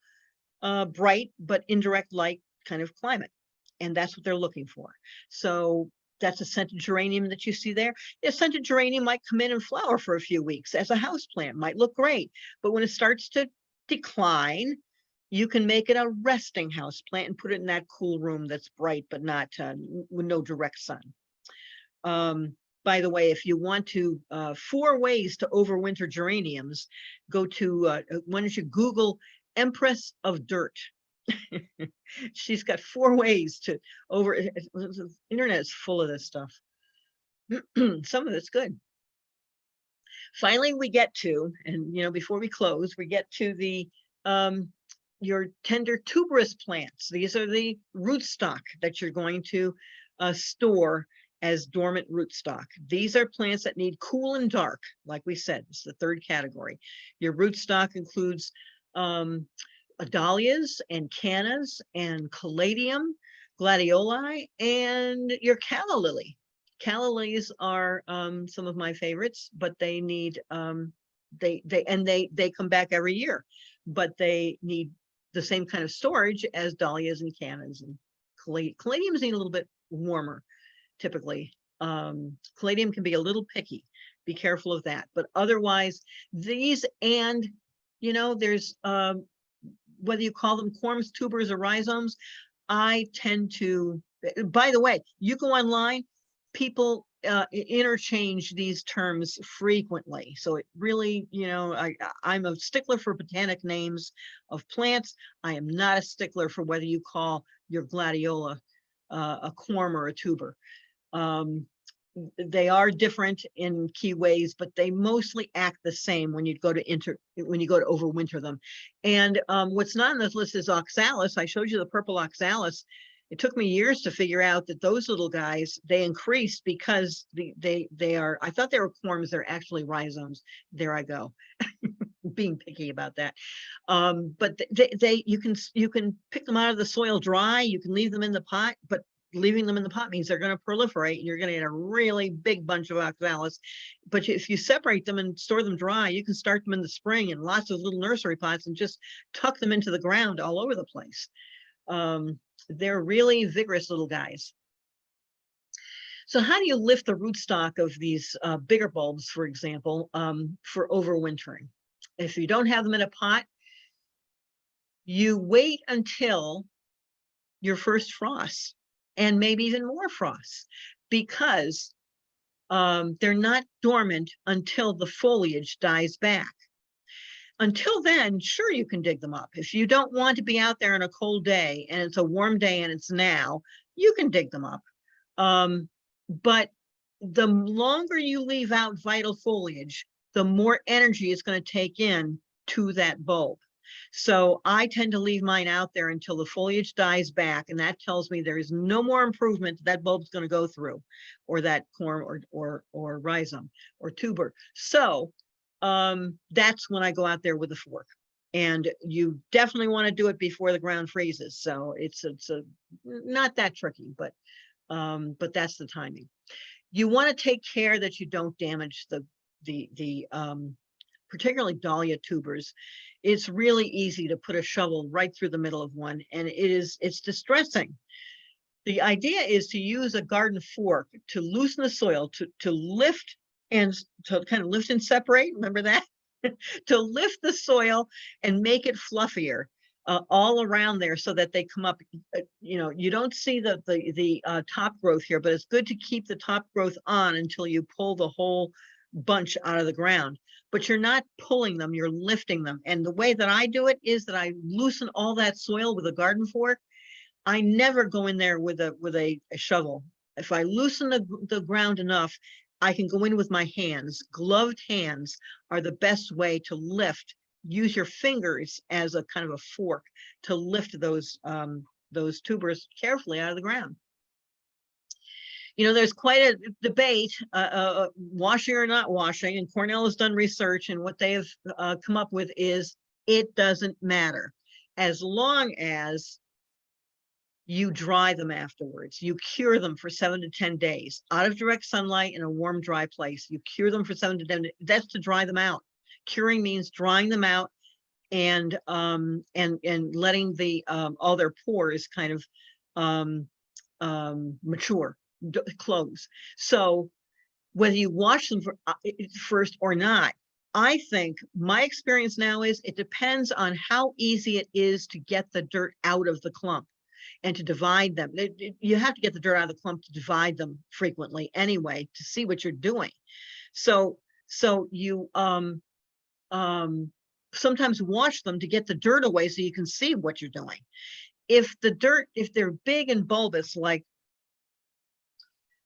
bright, but indirect light kind of climate. And that's what they're looking for. So that's a scented geranium that you see there. A scented geranium might come in and flower for a few weeks as a house plant, might look great. But when it starts to decline, you can make it a resting house plant and put it in that cool room that's bright, but not with no direct sun. By the way, if you want to, 4 ways to overwinter geraniums, go to, why don't you Google Empress of Dirt. She's got 4 ways to the internet is full of this stuff. Some of it's good. Finally, we get to, and you know, before we close, we get to the your tender tuberous plants. These are the rootstock that you're going to store as dormant rootstock. These are plants that need cool and dark, like we said. It's the 3rd category. Your rootstock includes dahlias and cannas and caladium, gladioli, and your calla lily. Calla lilies are some of my favorites, but they need they come back every year, but they need the same kind of storage as dahlias and cannas. And caladiums need a little bit warmer, typically. Caladium can be a little picky. Be careful of that. But otherwise, these, and you know, there's whether you call them corms, tubers, or rhizomes, I tend to, by the way, you go online, people interchange these terms frequently. So it really, you know, I'm a stickler for botanic names of plants. I am not a stickler for whether you call your gladiola a corm or a tuber. They are different in key ways, but they mostly act the same when you go to overwinter them. And what's not on this list is oxalis. I showed you the purple oxalis. It took me years to figure out that those little guys, they increased because they are, I thought they were corms, they're actually rhizomes. There I go, being picky about that. But you can pick them out of the soil dry, you can leave them in the pot, but leaving them in the pot means they're going to proliferate and you're going to get a really big bunch of oxalis. But if you separate them and store them dry, you can start them in the spring in lots of little nursery pots and just tuck them into the ground all over the place. They're really vigorous little guys. So how do you lift the rootstock of these bigger bulbs, for example, for overwintering? If you don't have them in a pot, you wait until your first frost and maybe even more frosts, because they're not dormant until the foliage dies back. Until then, sure, you can dig them up. If you don't want to be out there on a cold day and it's a warm day and it's now, you can dig them up. But the longer you leave out vital foliage, the more energy it's going to take in to that bulb. So I tend to leave mine out there until the foliage dies back, and that tells me there is no more improvement that bulb's going to go through, or that corm or rhizome or tuber. So that's when I go out there with a fork. And you definitely want to do it before the ground freezes. So it's not that tricky, but that's the timing. You want to take care that you don't damage the particularly dahlia tubers. It's really easy to put a shovel right through the middle of one, and it's distressing. The idea is to use a garden fork to loosen the soil, to lift and to kind of lift and separate. Remember that? To lift the soil and make it fluffier all around there so that they come up. You don't see the top growth here, but it's good to keep the top growth on until you pull the whole bunch out of the ground. But you're not pulling them, you're lifting them. And the way that I do it is that I loosen all that soil with a garden fork. I never go in there with a shovel. If I loosen the ground enough, I can go in with my hands. Gloved hands are the best way to lift. Use your fingers as a kind of a fork to lift those tubers carefully out of the ground. There's quite a debate, washing or not washing, and Cornell has done research, and what they have come up with is it doesn't matter as long as you dry them afterwards. You cure them for 7 to 10 days out of direct sunlight in a warm, dry place. You cure them for 7 to 10 days. That's to dry them out. Curing means drying them out and letting the all their pores kind of mature, close. So whether you wash them first or not, I think my experience now is it depends on how easy it is to get the dirt out of the clump and to divide them. You have to get the dirt out of the clump to divide them frequently anyway, to see what you're doing. So you sometimes wash them to get the dirt away so you can see what you're doing. If they're big and bulbous, like,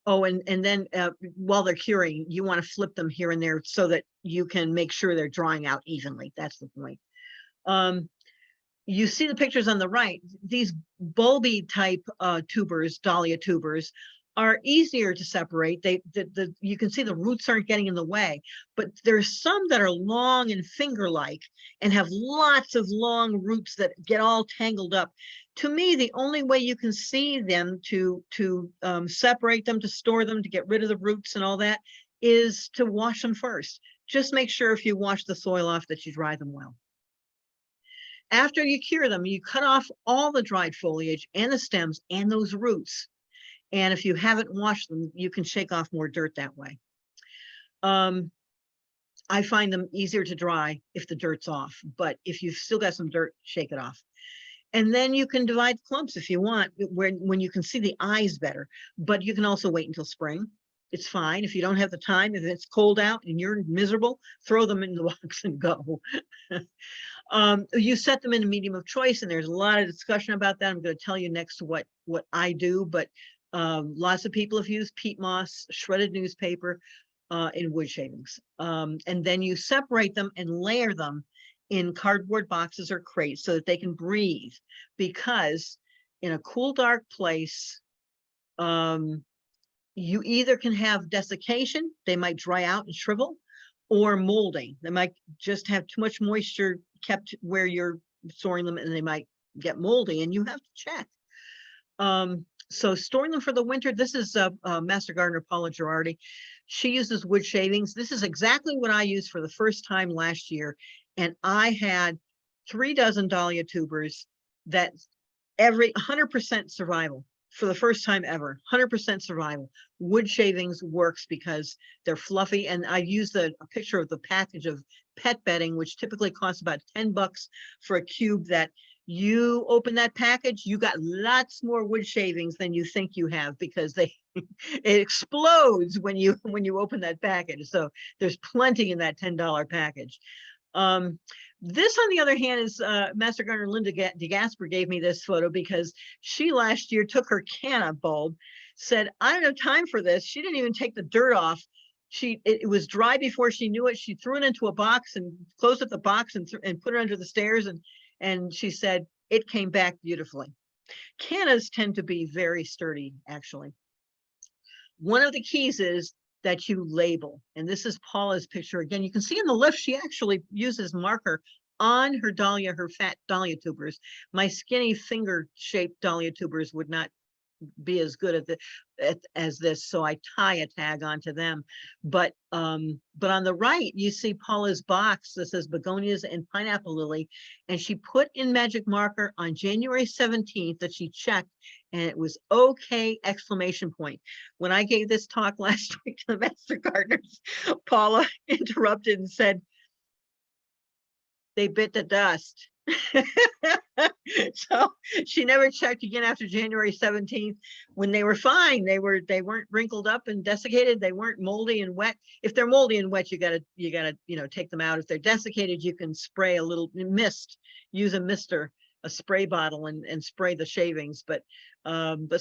and then while they're curing, you want to flip them here and there so that you can make sure they're drying out evenly. That's the point. You see the pictures on the right. These bulby type tubers, dahlia tubers, are easier to separate. You can see the roots aren't getting in the way, but there's some that are long and finger-like and have lots of long roots that get all tangled up. To me, the only way you can see them to separate them, to store them, to get rid of the roots and all that, is to wash them first. Just make sure if you wash the soil off that you dry them well. After you cure them, you cut off all the dried foliage and the stems and those roots. And if you haven't washed them, you can shake off more dirt that way. I find them easier to dry if the dirt's off, but if you've still got some dirt, shake it off. And then you can divide clumps if you want, when you can see the eyes better, but you can also wait until spring. It's fine. If you don't have the time, if it's cold out and you're miserable, throw them in the box and go. You set them in a medium of choice, and there's a lot of discussion about that. I'm going to tell you next what I do, but lots of people have used peat moss, shredded newspaper, and wood shavings. And then you separate them and layer them in cardboard boxes or crates so that they can breathe, because in a cool, dark place, you either can have desiccation, they might dry out and shrivel, or molding. They might just have too much moisture kept where you're storing them, and they might get moldy, and you have to check. So storing them for the winter, this is Master Gardener Paula Girardi. She uses wood shavings. This is exactly what I used for the first time last year. And I had 3 dozen dahlia tubers that every 100% survival for the first time ever, 100% survival. Wood shavings works because they're fluffy. And I used a picture of the package of pet bedding, which typically costs about $10 for a cube. That you open that package, you got lots more wood shavings than you think you have, because they it explodes when you open that package. So there's plenty in that $10 package. This, on the other hand, is Master Gardener Linda DeGasper gave me this photo because she last year took her canna bulb, said, I don't have time for this. She didn't even take the dirt off. It was dry before she knew it. She threw it into a box and closed up the box and put it under the stairs. And she said it came back beautifully. Cannas tend to be very sturdy, actually. One of the keys is that you label. And this is Paula's picture again. You can see in the lift, she actually uses marker on her dahlia, her fat dahlia tubers. My skinny finger-shaped dahlia tubers would not be as good as this, so I tie a tag onto them. But on the right, you see Paula's box that says begonias and pineapple lily, and she put in magic marker on January 17th that she checked, and it was okay, exclamation point. When I gave this talk last week to the Master Gardeners, Paula interrupted and said, they bit the dust. So she never checked again after January 17th. When they were fine, they weren't wrinkled up and desiccated. They weren't moldy and wet. If they're moldy and wet, you gotta take them out. If they're desiccated, you can spray a little mist, use a mister, a spray bottle, and spray the shavings. But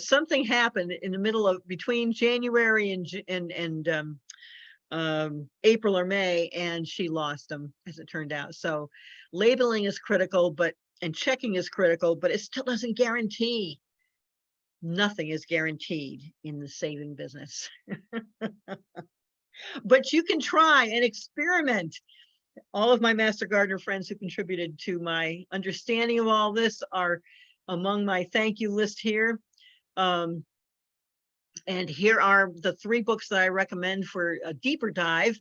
something happened in the middle of between January and April or May, and she lost them, as it turned out. So labeling is critical, and checking is critical, but it still doesn't guarantee. Nothing is guaranteed in the saving business. But you can try and experiment. All of my Master Gardener friends who contributed to my understanding of all this are among my thank you list here. And here are the 3 books that I recommend for a deeper dive.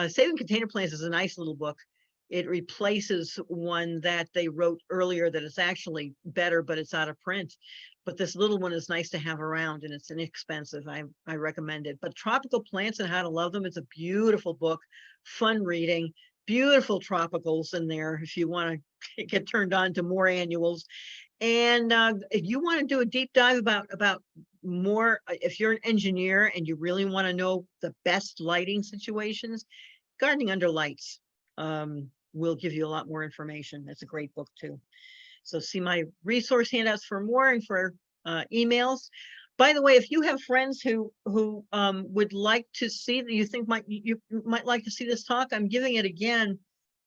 Saving Container Plants is a nice little book. It replaces one that they wrote earlier that is actually better, but it's out of print. But this little one is nice to have around, and it's inexpensive. I recommend it. But Tropical Plants and How to Love Them, it's a beautiful book, fun reading, beautiful tropicals in there if you want to get turned on to more annuals. And if you want to do a deep dive about more, if you're an engineer and you really want to know the best lighting situations, Gardening Under Lights will give you a lot more information. That's a great book too. So see my resource handouts for more and for emails. By the way, if you have friends who would like to see that you think you might like to see this talk, I'm giving it again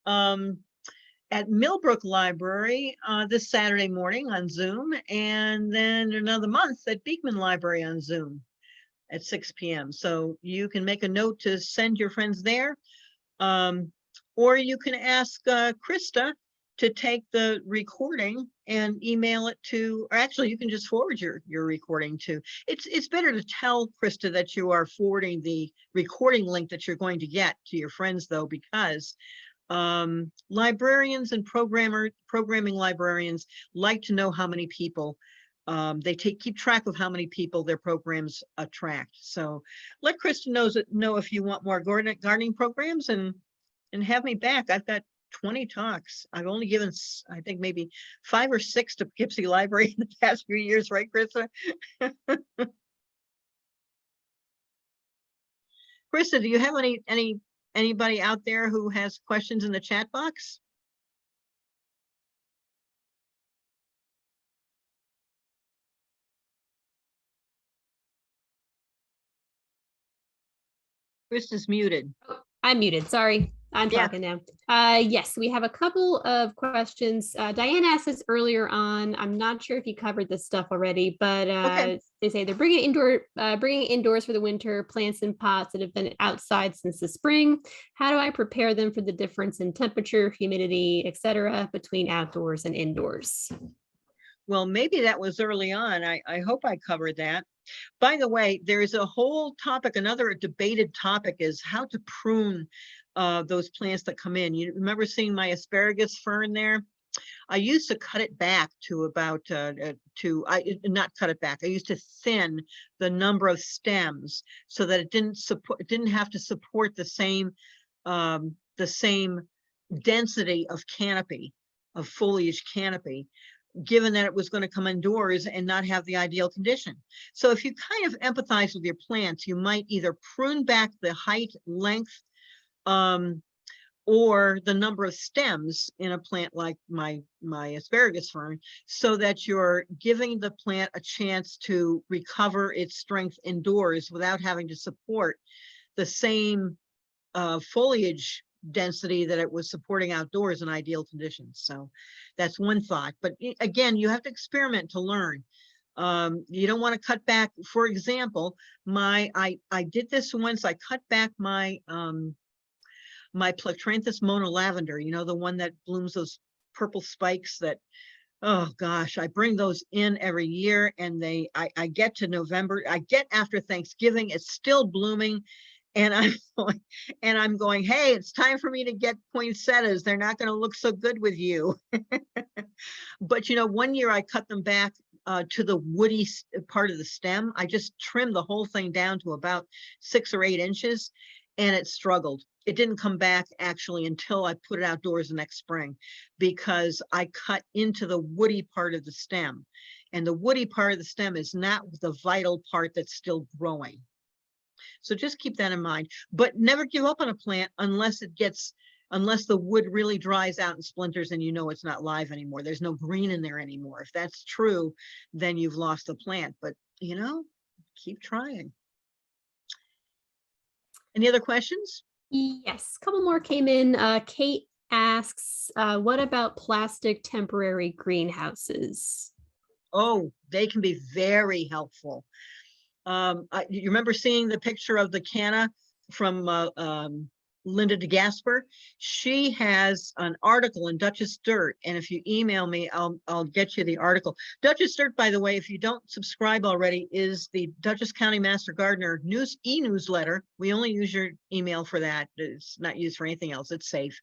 at Millbrook Library this Saturday morning on Zoom, and then another month at Beekman Library on Zoom at 6 p.m. So you can make a note to send your friends there, or you can ask Krista to take the recording and email it to, or actually you can just forward your recording to. It's better to tell Krista that you are forwarding the recording link that you're going to get to your friends, though, because librarians and programming librarians like to know how many people they keep track of how many people their programs attract. So let Krista know if you want more gardening programs, and have me back. I've got 20 talks. I've only given, I think, maybe 5 or 6 to Poughkeepsie Library in the past few years, right, Krista? Krista, do you have anybody out there who has questions in the chat box? Krista's muted. Oh, I'm muted, sorry. I'm Yeah. talking now. Yes, we have a couple of questions. Diane asked this earlier on. I'm not sure if you covered this stuff already, but Okay. they say they're bringing indoors for the winter plants in pots that have been outside since the spring. How do I prepare them for the difference in temperature, humidity, etc., between outdoors and indoors? Well, maybe that was early on. I hope I covered that. By the way, there's a whole topic, another debated topic is how to prune those plants that come in. You remember seeing my asparagus fern there? I used to cut it back to about not cut it back. I used to thin the number of stems so that it didn't have to support the same density of canopy, of foliage canopy, given that it was going to come indoors and not have the ideal condition. So if you kind of empathize with your plants, you might either prune back the height, length, or the number of stems in a plant like my asparagus fern, so that you're giving the plant a chance to recover its strength indoors without having to support the same foliage density that it was supporting outdoors in ideal conditions. So that's one thought. But again, you have to experiment to learn. You don't want to cut back. For example, I did this once. I cut back my my Plectranthus monolavender, you know, the one that blooms those purple spikes that, oh gosh, I bring those in every year, and I get to November, I get after Thanksgiving, it's still blooming. And I'm going, hey, it's time for me to get poinsettias. They're not going to look so good with you. But you know, one year I cut them back to the woody part of the stem. I just trimmed the whole thing down to about 6 or 8 inches, and it struggled. It didn't come back actually until I put it outdoors the next spring, because I cut into the woody part of the stem, and the woody part of the stem is not the vital part that's still growing. So just keep that in mind, but never give up on a plant unless the wood really dries out and splinters and you know it's not live anymore. There's no green in there anymore. If that's true, then you've lost the plant, but you know, keep trying. Any other questions? Yes, a couple more came in. Kate asks, what about plastic temporary greenhouses? Oh, they can be very helpful. You remember seeing the picture of the canna from Linda DeGasper? She has an article in Dutchess Dirt, and if you email me, I'll get you the article. Dutchess Dirt, by the way, if you don't subscribe already, is the Dutchess County Master Gardener e-newsletter. We only use your email for that. It's not used for anything else. It's safe.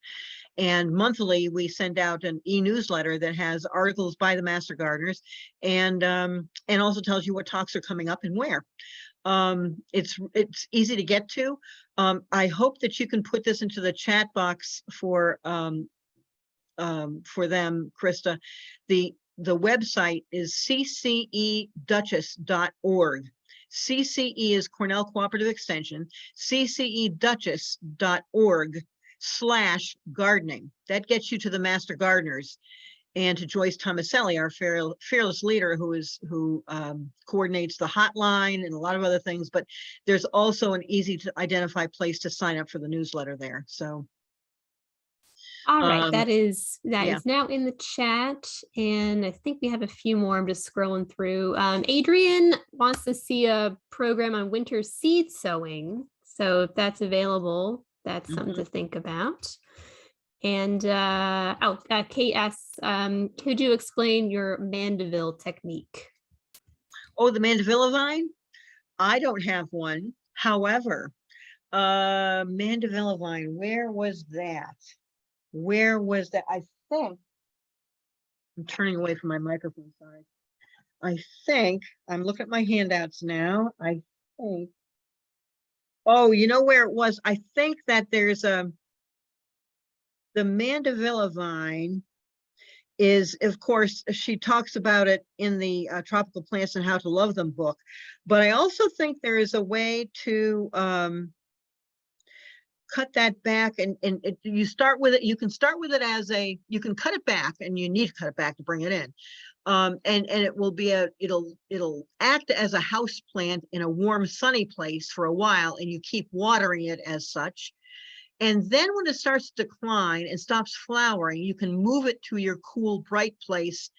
And monthly, we send out an e-newsletter that has articles by the Master Gardeners, and also tells you what talks are coming up and where. It's easy to get to. I hope that you can put this into the chat box for them, Krista. The website is ccedutchess.org. CCE is Cornell Cooperative Extension, ccedutchess.org/gardening. That gets you to the Master Gardeners and to Joyce Tomaselli, our fearless leader, who coordinates the hotline and a lot of other things. But there's also an easy to identify place to sign up for the newsletter there. So. All right, that is yeah. now in the chat, and I think we have a few more. I'm just scrolling through. Adrian wants to see a program on winter seed sowing, so if that's available, that's something to think about. And Kate asks, could you explain your Mandeville technique? Oh, the Mandevilla vine? I don't have one. However, Mandevilla vine, where was that? Where was that? I think, I'm turning away from my microphone, sorry. I think, I'm looking at my handouts now. I think, oh, you know where it was? I think that there's the Mandevilla vine is, of course, she talks about it in the Tropical Plants and How to Love Them book. But I also think there is a way to cut that back, and you start with it. You can start with it as you can cut it back, and you need to cut it back to bring it in. And it will be it'll act as a house plant in a warm, sunny place for a while, and you keep watering it as such. And then when it starts to decline and stops flowering, you can move it to your cool, bright place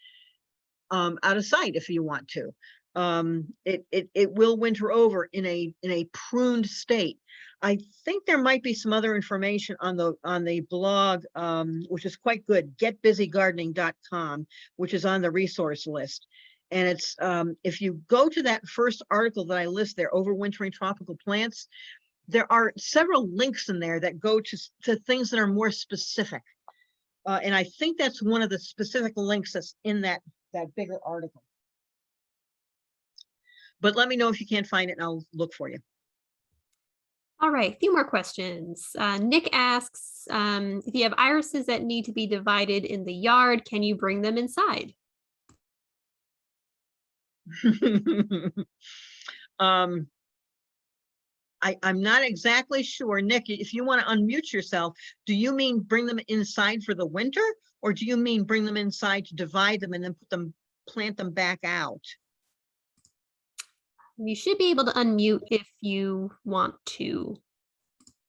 out of sight if you want to. It will winter over in a pruned state. I think there might be some other information on the blog, which is quite good, getbusygardening.com, which is on the resource list. And it's if you go to that first article that I list there, Overwintering Tropical Plants, there are several links in there that go to things that are more specific. And I think that's one of the specific links that's in that bigger article. But let me know if you can't find it and I'll look for you. All right, a few more questions. Nick asks, if you have irises that need to be divided in the yard, can you bring them inside? I'm not exactly sure. Nick, if you want to unmute yourself, do you mean bring them inside for the winter, or do you mean bring them inside to divide them and then plant them back out? You should be able to unmute if you want to.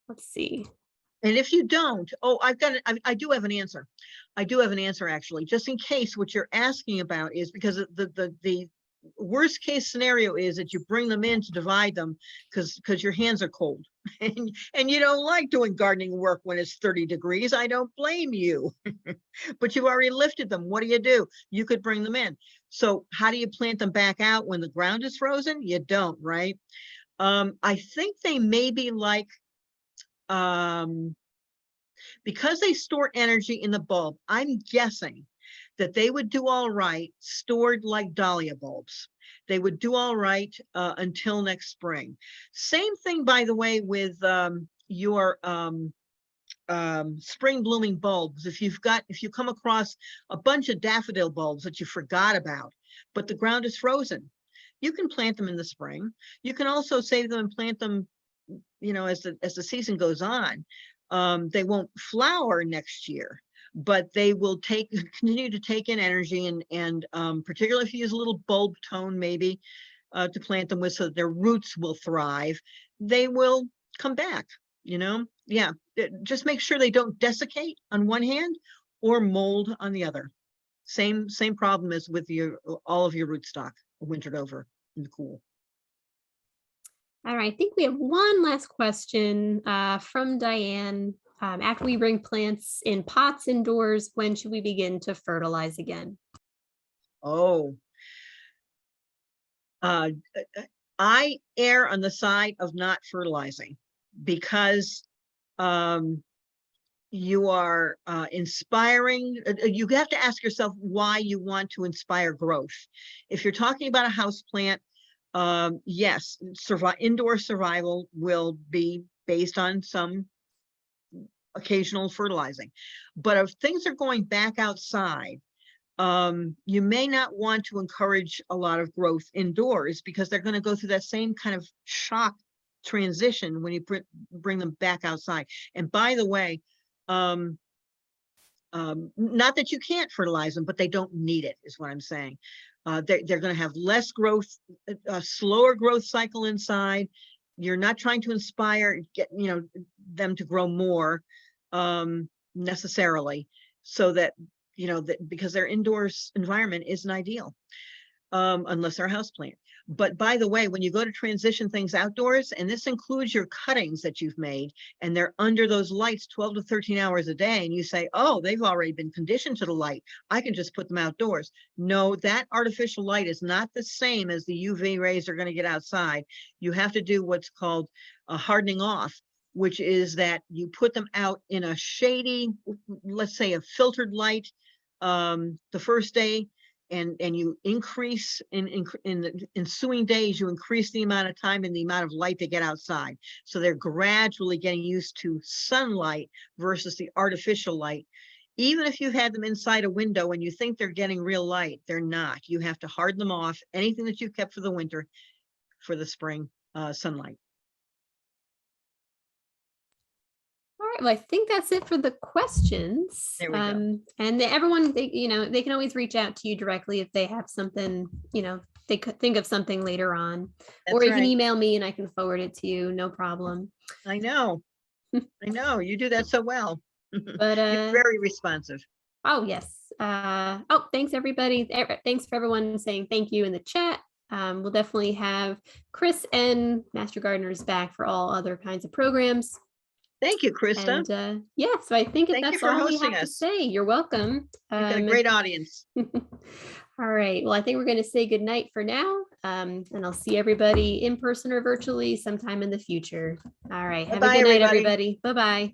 Let's see. And if you don't, oh, I do have an answer. I do have an answer, actually, just in case what you're asking about is because the worst case scenario is that you bring them in to divide them because your hands are cold and you don't like doing gardening work when it's 30 degrees. I don't blame you. But you've already lifted them. What do? You could bring them in. So how do you plant them back out when the ground is frozen? You don't, right? I think they may be like because they store energy in the bulb, I'm guessing that they would do all right stored like dahlia bulbs. They would do all right until next spring. Same thing, by the way, with your spring blooming bulbs. If you come across a bunch of daffodil bulbs that you forgot about, but the ground is frozen, you can plant them in the spring. You can also save them and plant them, as the season goes on. They won't flower next year, but they will continue to take in energy, and particularly if you use a little bulb tone maybe to plant them with, so that their roots will thrive, they will come back. Yeah, just make sure they don't desiccate on one hand or mold on the other. Same problem as with all of your rootstock wintered over in the cool. All right, I think we have one last question from Diane. After we bring plants in pots indoors, when should we begin to fertilize again? Oh, I err on the side of not fertilizing because you are inspiring. You have to ask yourself why you want to inspire growth. If you're talking about a house plant, yes, indoor survival will be based on some occasional fertilizing. But if things are going back outside, you may not want to encourage a lot of growth indoors because they're going to go through that same kind of shock transition when you bring them back outside. And by the way, not that you can't fertilize them, but they don't need it, is what I'm saying. They're going to have less growth, a slower growth cycle inside. You're not trying to inspire, them to grow more necessarily, so that, because their indoors environment isn't ideal unless they're a houseplant. But by the way, when you go to transition things outdoors, and this includes your cuttings that you've made, and they're under those lights 12 to 13 hours a day, and you say, oh, they've already been conditioned to the light, I can just put them outdoors. No, that artificial light is not the same as the UV rays are going to get outside. You have to do what's called a hardening off, which is that you put them out in a shady, let's say a filtered light the first day, and you increase in the ensuing days, you increase the amount of time and the amount of light they get outside. So they're gradually getting used to sunlight versus the artificial light. Even if you've had them inside a window and you think they're getting real light, they're not. You have to harden them off, anything that you've kept for the winter, for the spring sunlight. All right, well, I think that's it for the questions. There we go. And everyone, they can always reach out to you directly if they have something, they could think of something later on. That's or you right. can email me and I can forward it to you, no problem. I know. I know you do that so well. But You're very responsive. oh yes. Oh, thanks everybody. Thanks for everyone saying thank you in the chat. We'll definitely have Chris and Master Gardeners back for all other kinds of programs. Thank you, Krista. And yeah, so I think Thank you that's for all we hosting have to us. say. You're welcome. You've got a great audience. All right. Well, I think we're going to say good night for now. And I'll see everybody in person or virtually sometime in the future. All right. Have a Bye-bye, good night, everybody. everybody. Bye-bye.